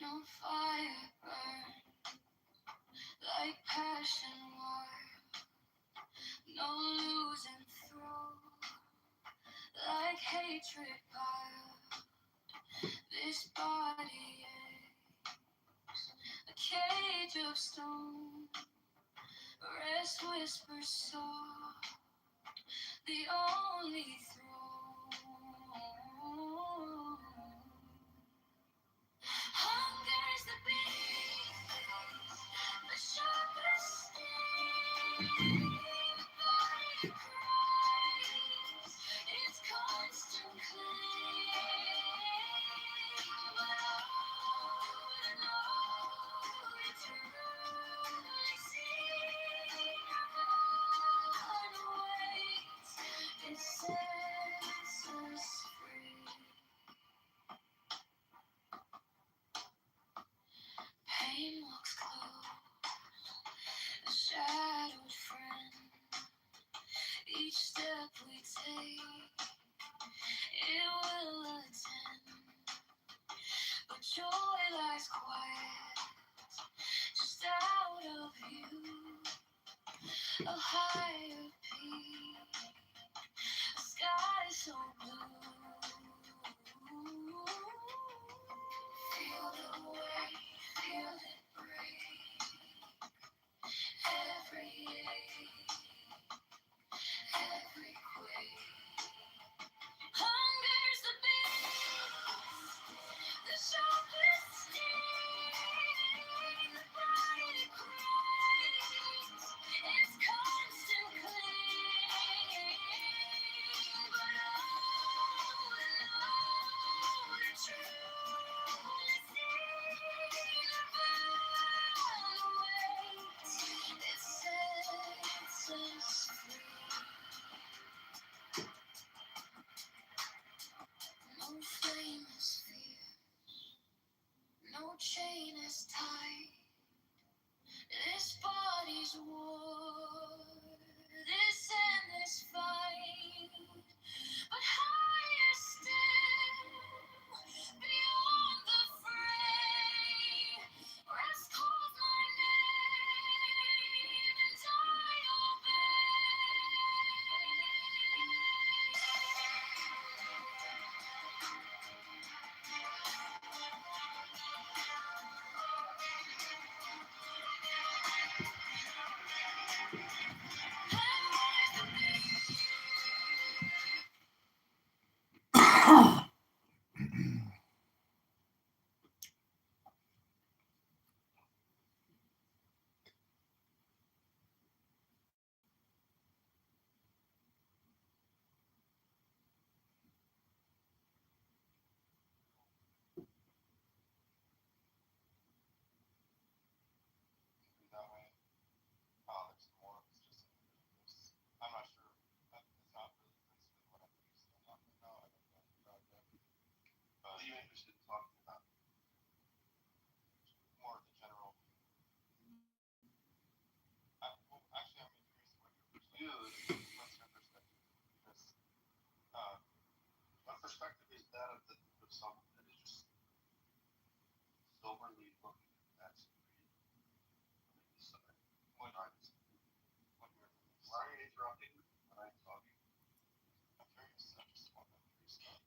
No fire burn like passion war. No losing through like hatred pile. This body aches, a cage of stone. Rest whispers soft, the only throne. Hunger's the beast, the sharpest sting. Body cries, its constant claim. But it truly seen. God waits, it sets us free. Pain walks close, a shadowed friend. Each step we take, it will attend. But joy lies quiet, just out of view. A higher peak, a sky so blue. tight. This body's war, this endless fight. But higher still, beyond the fray, rest calls my name, and I that way. There's more. It's just I'm not sure. It's not really principally what I'm interested in talking about. I don't know the project. But are you interested in talking about more of the general? Well, actually, I'm curious what your perspective is. What's your perspective? Because my perspective is that of someone that is just soberly looking at screen. When I'm why are you interrupting when I'm talking? I'm curious. I just want to curious stuff.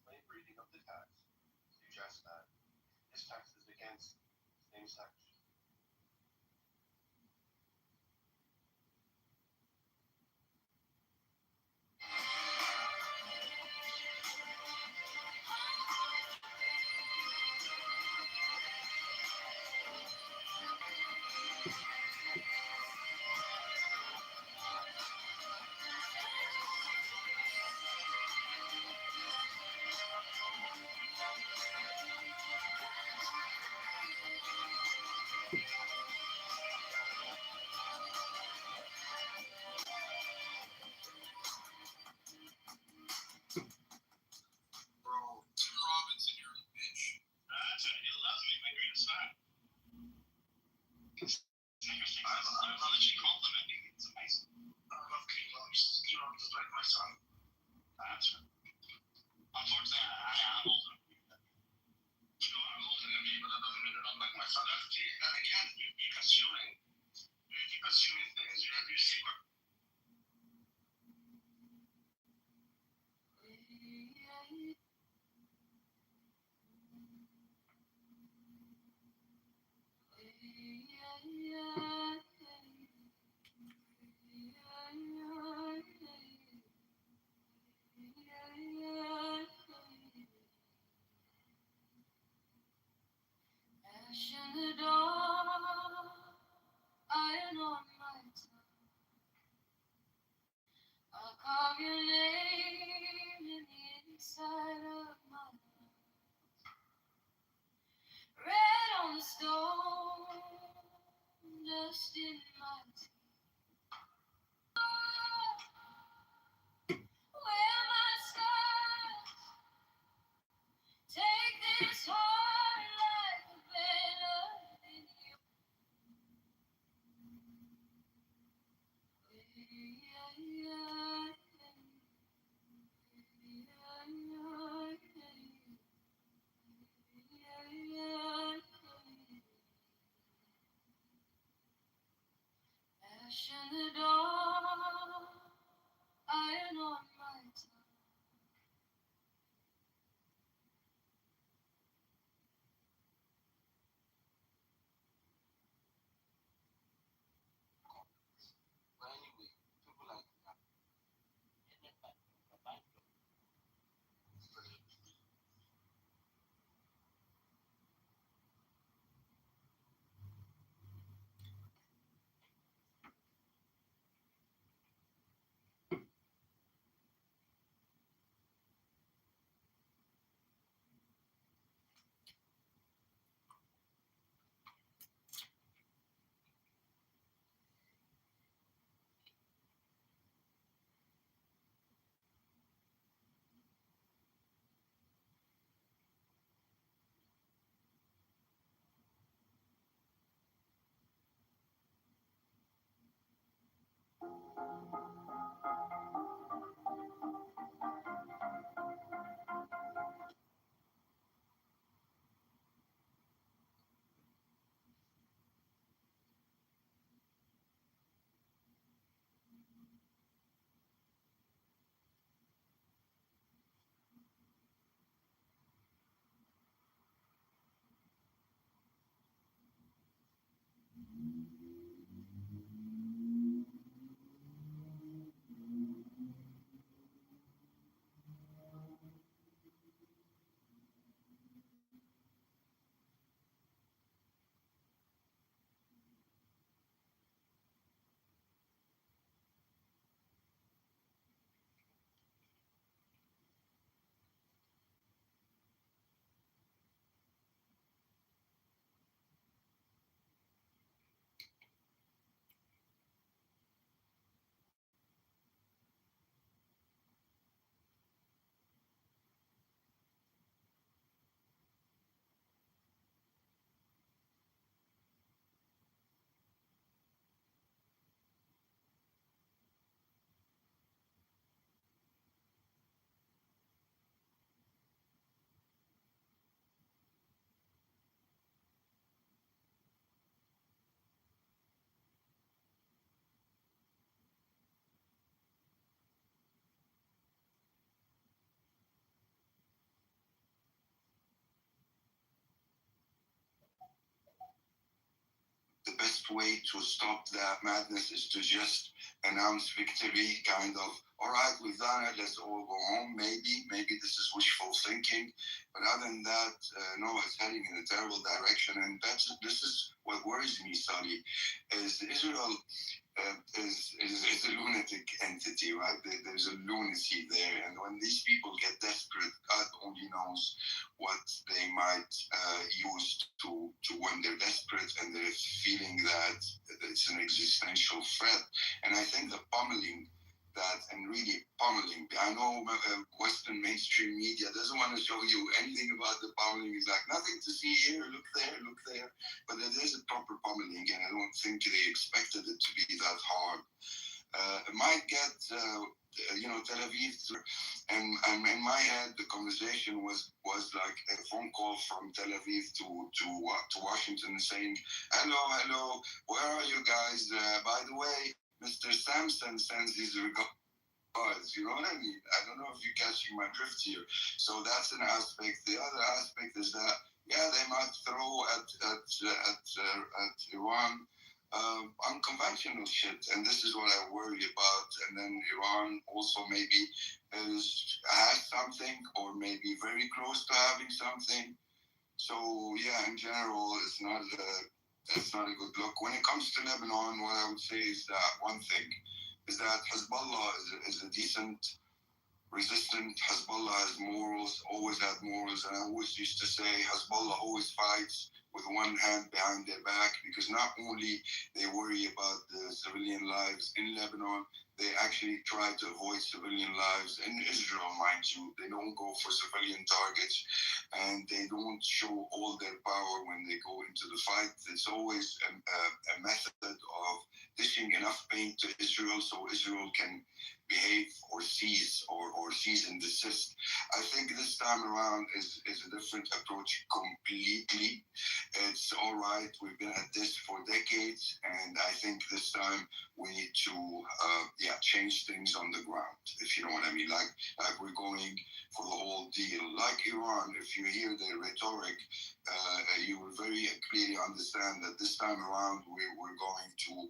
Plain reading of the text suggests that this text is against same-sex. Carve your name in the inside of my heart. Red on the stone, just The best way to stop that madness is to just announce victory, kind of, all right, we've done it, let's all go home. Maybe this is wishful thinking. But other than that, no, it's heading in a terrible direction. And this is what worries me, Sally, is Israel is a lunatic entity, right? There's a lunacy there, and when these people get desperate, God only knows what they might use to when they're desperate and they're feeling that it's an existential threat. And I think the pummeling that and really pummeling. I know Western mainstream media doesn't want to show you anything about the pummeling. It's like nothing to see here. Look there, look there. But it is a proper pummeling, and I don't think they expected it to be that hard. It might get, Tel Aviv, and in my head, the conversation was like a phone call from Tel Aviv to Washington saying, hello, where are you guys? By the way, Mr. Sampson sends his regards. You know what I mean? I don't know if you're catching my drift here. So that's an aspect. The other aspect is that they might throw at Iran unconventional shit, and this is what I worry about. And then Iran also maybe has something, or maybe very close to having something. So in general, it's not a good look. When it comes to Lebanon, what I would say is that one thing is that Hezbollah is a decent, resistant. Hezbollah has morals, always had morals, and I always used to say Hezbollah always fights with one hand behind their back, because not only they worry about the civilian lives in Lebanon, they actually try to avoid civilian lives in Israel, mind you. They don't go for civilian targets, and they don't show all their power when they go into the fight. It's always a method of dishing enough pain to Israel so Israel can behave or cease and desist. I think this time around is a different approach completely. It's all right. We've been at this for decades, and I think this time we need to change things on the ground, if you know what I mean. Like we're going for the whole deal. Like Iran, if you hear the rhetoric, you will very clearly understand that this time around we're going to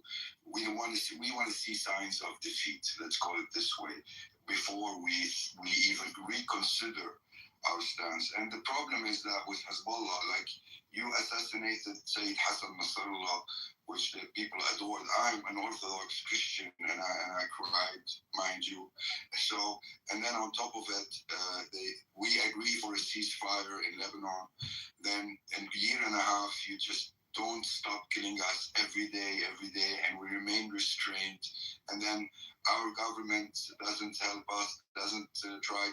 we want to see signs of defeat. Let's call it this way, before we even reconsider our stance. And the problem is that with Hezbollah, like, you assassinated Sayyid Hassan Nasrallah, which the people adored. I'm an Orthodox Christian, and I cried, mind you. So, and then on top of it, we agree for a ceasefire in Lebanon. Then in a year and a half, you just don't stop killing us every day, and we remain restrained. And then our government doesn't help us, doesn't try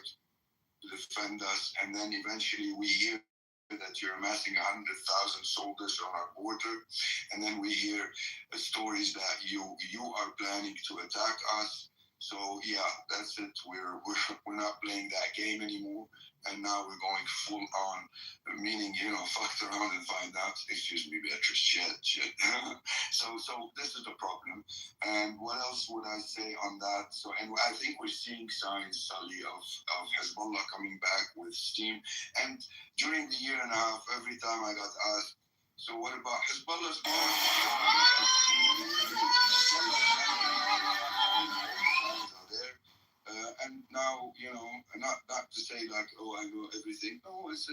to defend us, and then eventually we hear that you're amassing 100,000 soldiers on our border, and then we hear stories that you are planning to attack us. So that's it. We're not playing that game anymore, and now we're going full on, meaning fucked around and find out. Excuse me, Beatrice. Shit. So this is the problem. And what else would I say on that? So, and I think we're seeing signs, Sally, of Hezbollah coming back with steam. And during the year and a half, every time I got asked, So what about Hezbollah's there? And now, not to say like, oh, I know everything. No, it's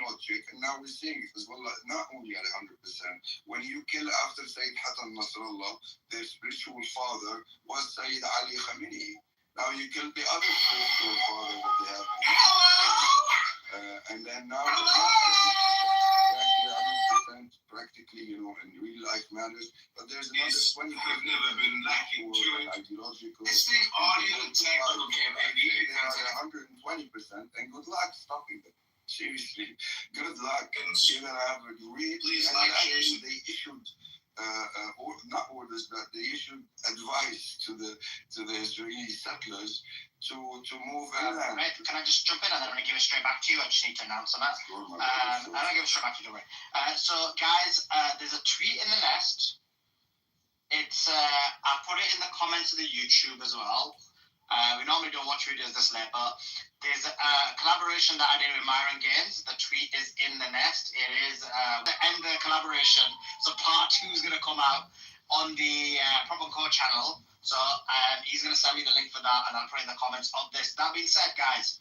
logic. And now we're seeing it as well, not only at 100%. When you kill after Sayyid Hassan Nasrallah, their spiritual father was Sayyid Ali Khamenei. Now you kill the other spiritual father that they have. And then now practically, in real life matters. But there's another 20. Have never been lacking to it. Ideological. This thing audio technical campaign. They are 120%, and good luck stopping them. Seriously, good luck. And you're gonna have a really. Please like, share. They issued. Not orders, but they issued advice to the Israeli settlers to move inland. Right, can I just jump in and then I'm going to give it straight back to you? I just need to announce on that. I'm going to give it straight back to you, don't worry. So, guys, there's a tweet in the nest. It's I put it in the comments of the YouTube as well. We normally don't watch videos this late, but there's a collaboration that I did with Myron Gaines. The tweet is in the nest. It is the end of the collaboration. So part 2 is going to come out on the Prop and Co channel. So he's going to send me the link for that, and I'll put it in the comments of this. That being said, guys,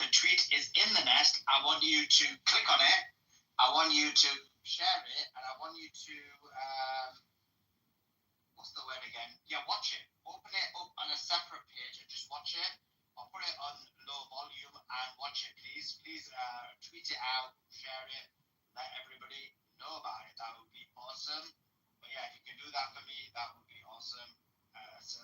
the tweet is in the nest. I want you to click on it. I want you to share it, and I want you to what's the word again? Yeah, watch it. Open it up on a separate page and just watch it. I'll put it on low volume and watch it, please. Please tweet it out, share it, let everybody know about it. That would be awesome. But yeah, if you can do that for me, that would be awesome. So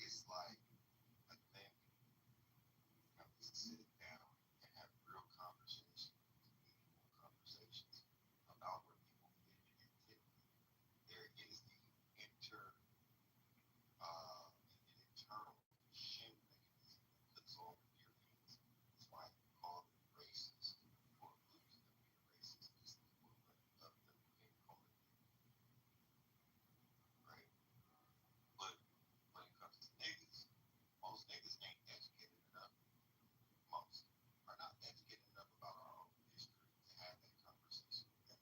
it's like, I think you have to sit down and have real conversations, meaningful conversations about where people fit into. There is the internal shame mechanism that puts all of your feet. That's why you call them racist or accusing them of being racist. It's the equivalent of them being called right? But when it comes to niggas, most niggas ain't educated enough. Most are not educated enough about our own history to have that conversation with them.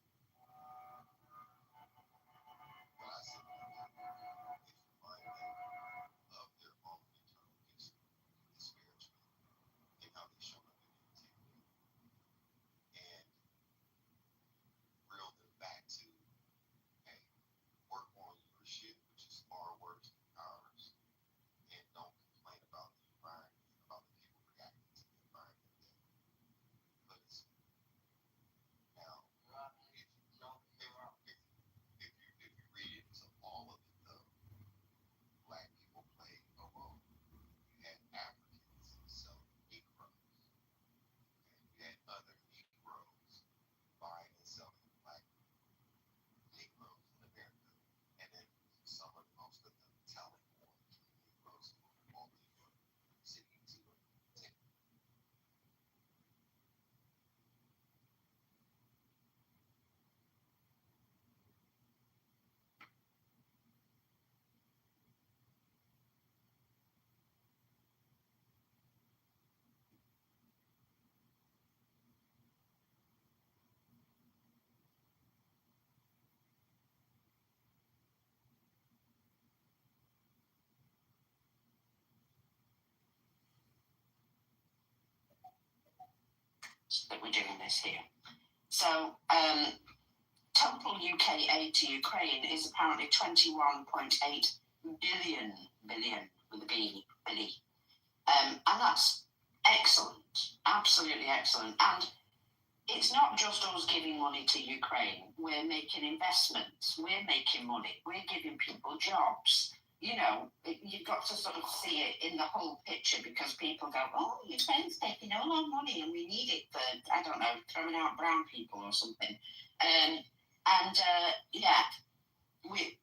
When I sit down with them, it's remind them of their own internal history, spiritually, and how they show up in integrity, and reel them back to, hey, work on your shit, which is far worse than ours, and don't complain about the environment, about the people reacting to the environment that put us in. Now, if you read into all of it though, black people played a role. You had Africans selling Negroes, and you had other Negroes buying and selling black Negroes in America, and then most of them telling on Negroes who were involved in city to take. That we're doing this here. So, total UK aid to Ukraine is apparently 21.8 billion with a B, billy. And that's excellent, absolutely excellent. And it's not just us giving money to Ukraine. We're making investments. We're making money. We're giving people jobs. You've got to sort of see it in the whole picture, because people go, oh, Ukraine's taking all our money and we need it for, I don't know, throwing out brown people or something. We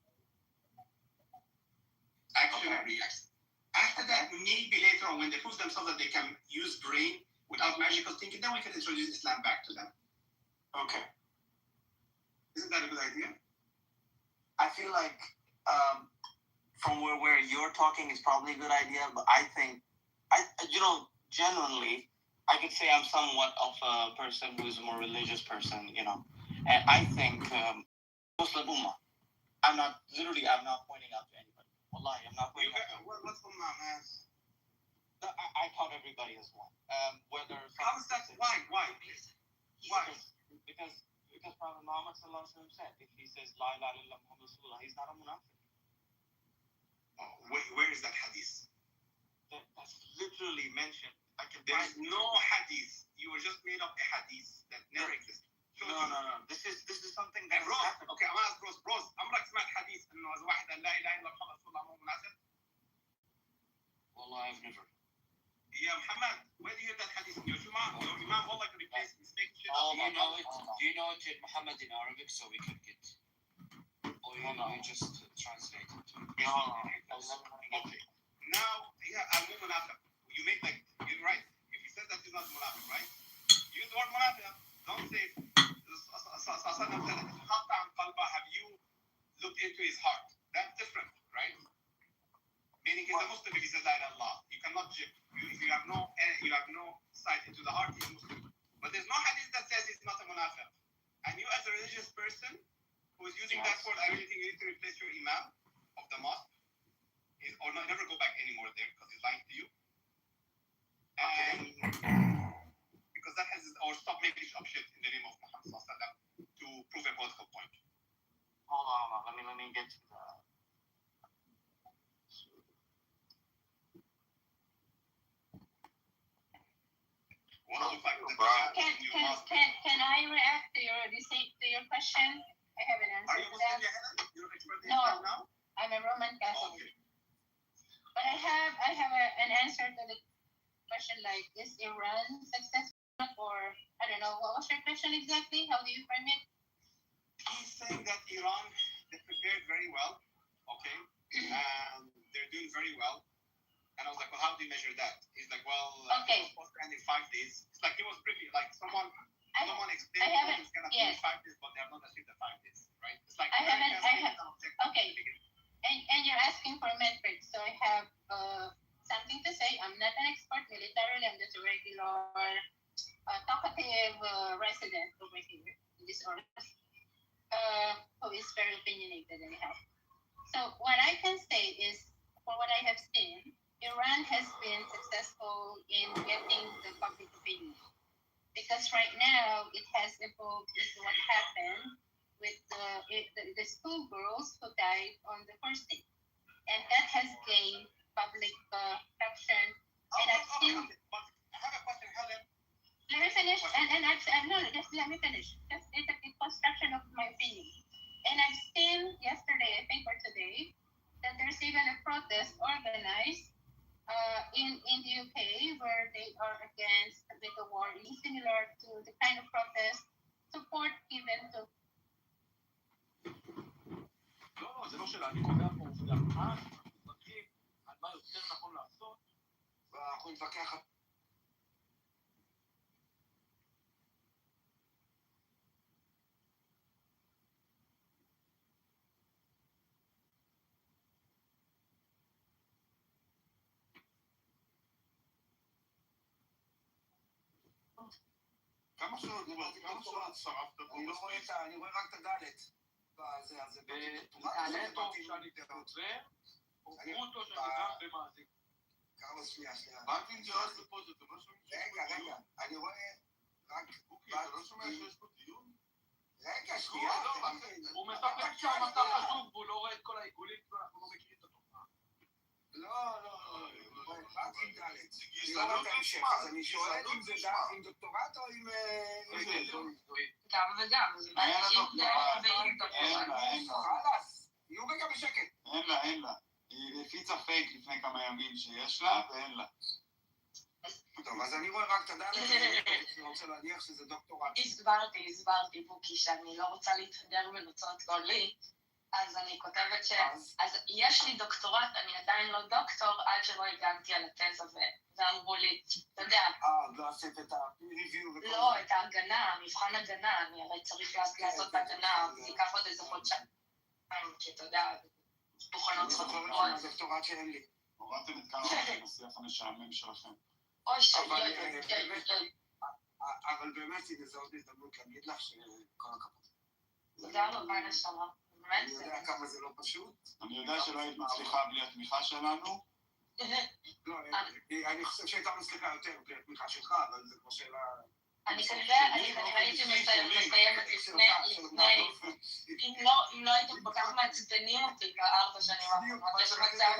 actually, yes. After that, maybe later on, when they prove themselves that they can use brain without magical thinking, then we can introduce Islam back to them. Okay. Isn't that a good idea? I feel like from where you're talking is probably a good idea, but I think genuinely, I could say I'm somewhat of a person who is a more religious person, and I think Muslim Ummah. I'm not pointing out to anybody. Wallahi, I'm not pointing out to anybody. What's Ummah, man? I count everybody as one. Whether how is that? Why? Why? Because Prophet Muhammad sallallahu alaihi wasallam said, if he says La ilaha illallah Muhammad Rasulullah, he's not a munafiq. Where is that hadith? That's literally mentioned. There's no hadith. You were just made up a hadith that never existed. No. This is something that Rose, happened. okay, I'm gonna ask Rose. عمرك سمعت حديث إنه إذا واحد قال لا إله إلا محمد رسول الله مو منافق؟ Wallah, I've never. Yeah, Muhammad, where do you hear that hadith? Your Imam Allah can replace mistake shit up. Do you know it in Muhammad in Arabic so we can get? Or you just translate it? No. Okay. Now, yeah, I'm munafiq. You make like, you're right. If he says that he's not munafiq, right? Use the word munafiq. Don't say, have you looked into his heart? That's different, right? Meaning he's a Muslim if he says la ilaha illallah. You cannot if you have no sight into the heart, he's Muslim. But there's no hadith that says he's not a munafiq. And you as a religious person who is using that word, I really think you need to replace your imam of the mosque. Never go back anymore there because he's lying to you. And because that has, or stop making up shit in the name of Muhammad sallallahu alaihi wasallam to prove a political point. Hold on. Let me get to the. Can I react to your question? I have an answer. Are you Muslim, Helen? You're an expert in No. Islam now? I'm a Roman Catholic. Okay. But I have an answer to the question, like, is Iran successful, or I don't know, what was your question exactly? How do you frame it? He's saying that Iran, they prepared very well, okay, and they're doing very well. And I was like, well, how do you measure that? He's like, well, Okay. it was supposed to end in 5 days. It's like he was pretty, like someone explained I haven't- it's gonna be yes. 5 days, but they have not achieved the 5 days, right? It's like I haven't- America has an objective okay. to begin. And you're asking for metrics, so I have something to say. I'm not an expert militarily. I'm just a regular, talkative resident over here in this office, who is very opinionated anyhow. So what I can say is, for what I have seen, Iran has been successful in getting the public opinion. Because right now, it has evolved into what happened with the schoolgirls who died on the first day. And that has gained public traction. And I've seen... Okay, but I have a question, Helen. Let me finish. Just let me finish. Just it's a construction of my opinion. And I've seen yesterday, I think, or today, that there's even a protest organized in the UK where they are against the war, similar to the kind of protest support given to. לא, זה לא שאלה, אני קובע פה עובדה. אנחנו מתווכחים על מה יותר נכון לעשות, ואנחנו נתווכח על... כמה שעות שרפת פה אני רואה רק את הדלת. זה הנטו שאני רוצה, או ברוטו שאני גם במאזיק. קרלוס, שנייה. באתי עם ג'רס לפה, זה לא שומעים רגע, אני רואה רק... אוקיי, אתה לא שומע שיש פה דיון? רגע, שנייה. הוא מספק שהמצב חשוב, והוא לא רואה את כל העיגולים, כי אנחנו לא מכירים את התופעה. לא, רק עם דלת. אז אני שואל אם זה עם דוקטורט או עם... גם וגם. חלאס, יהיו רגע בשקט. אין לה. היא הפיצה פייק לפני כמה ימים שיש לה, ואין לה. טוב, אז אני רואה רק את הדלת, אני רוצה להניח שזה דוקטורט. הסברתי, בוקי, שאני לא רוצה להתהדר בנוצרת גולית, אז אני כותבת אז יש לי דוקטורט, אני עדיין לא דוקטור, עד שלא הגעתי על התזה ואמרו לי, אתה יודע... לא עשית את ה-review? לא, את ההגנה, מבחן הגנה, אני הרי צריך לעשות הגנה, זה ייקח עוד איזה חודשיים, כי אתה יודע, בוחנות צריכות לקרוא את זה. הדוקטורט שאין לי. הורדתם את כמה לכם בשיח המשעמם שלכם. אוי, אבל באמת, הנה, זו עוד הזדמנות להגיד לך שכל הכבוד. תודה רבה נשמה. אני יודע כמה זה לא פשוט. אני יודע שלא היית מצליחה בלי התמיכה שלנו. לא, אני חושב שהייתה מצליחה יותר בלי התמיכה שלך, אבל זה כמו שאלה... אני כנראה הייתי מסיימת לפני, אם לא הייתם כל כך מעצבנים אותי ב4 שנים האחרונות, יש מצב...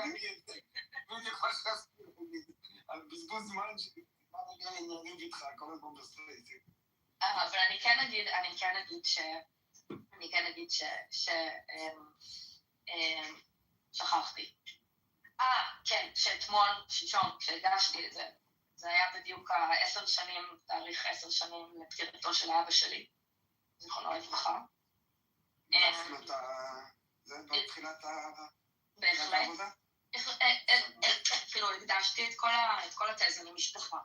בדיוק מה שרציתי להגיד, על בזבוז זמן שבא נגיע לעניינים איתך, כל הזמן בסטרייטים. אבל אני כן אגיד שכחתי. כן, שאתמול, שלשום, כשהגשתי את זה, זה היה בדיוק 10 שנים, תאריך 10 שנים לפטירתו של אבא שלי, זיכרונו לברכה. זה בתחילת העבודה? אפילו הקדשתי את כל התזה למשפחה.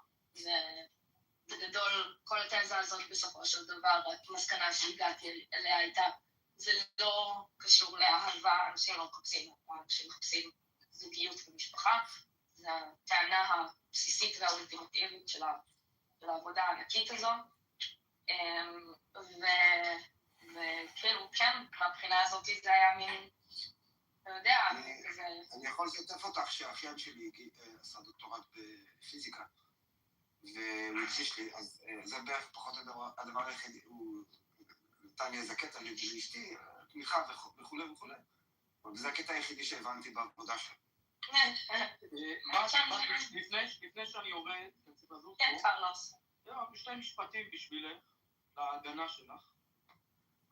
בגדול, כל התזה הזאת בסופו של דבר, המסקנה שהגעתי אליה הייתה, זה לא קשור לאהבה, אנשים לא מחפשים, אנשים מחפשים זוגיות ומשפחה, זו הטענה הבסיסית והאולטימטיבית של העבודה הענקית הזו, וכאילו, כן, מהבחינה הזאת זה היה מין, אתה יודע, כזה... אני יכול לשתף אותך שהאחיין שלי עשה דוקטורט בפיזיקה, והוא הקשיש לי, אז זה בערך פחות הדבר היחיד, הוא נתן לי איזה קטע לאשתי, תמיכה וכו' וכו'. וזה הקטע היחידי שהבנתי בעבודה שלו. לפני שאני יורד, אני צריך לזוז פה. כן, קרלוס. בשתי משפטים בשבילך, להגנה שלך.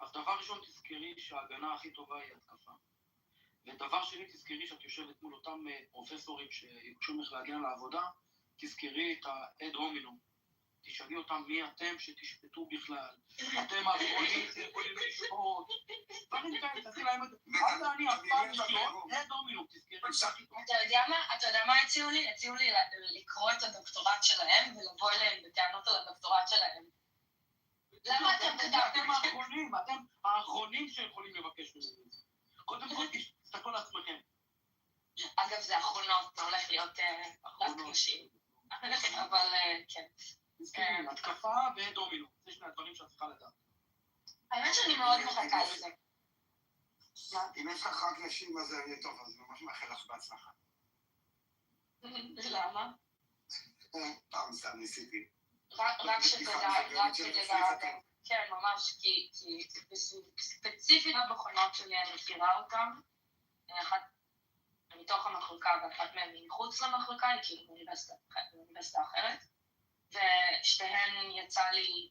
אז דבר ראשון, תזכרי שההגנה הכי טובה היא התקפה. ודבר שני, תזכרי שאת יושבת מול אותם פרופסורים שיבקשו ממך להגן על העבודה, תזכרי את האד הומינום. תשאלי אותם מי אתם שתשפטו בכלל. אתם האחרונים שיכולים לשפוט. דברים כאלה, תעשי להם את זה. אל תעני אף פעם לשפוט, אד הומינום, תזכרי. אתה יודע מה הציעו לי? הציעו לי לקרוא את הדוקטורט שלהם ולבוא אליהם בטענות על הדוקטורט שלהם. למה אתם כתבתם? אתם האחרונים, אתם האחרונים שיכולים לבקש ממנו את זה. קודם כל תסתכלו על עצמכם. אגב, זה אחרונות, זה הולך להיות רק נשים. אבל כן. התקפה ודומינו, זה שני הדברים שאת צריכה לדעת. האמת שאני מאוד מחכה לזה. אם יש לך רק נשים, אז זה יהיה טוב, אז ממש מאחל לך בהצלחה. למה? פעם סתם ניסיתי. רק שתדע, כן, ממש, כי ספציפית הבחונות שלי, אני מכירה אותם, אחת מתוך המחלקה ואחת מהן מחוץ למחלקה, היא כאילו באוניברסיטה אחרת, ושתיהן יצא לי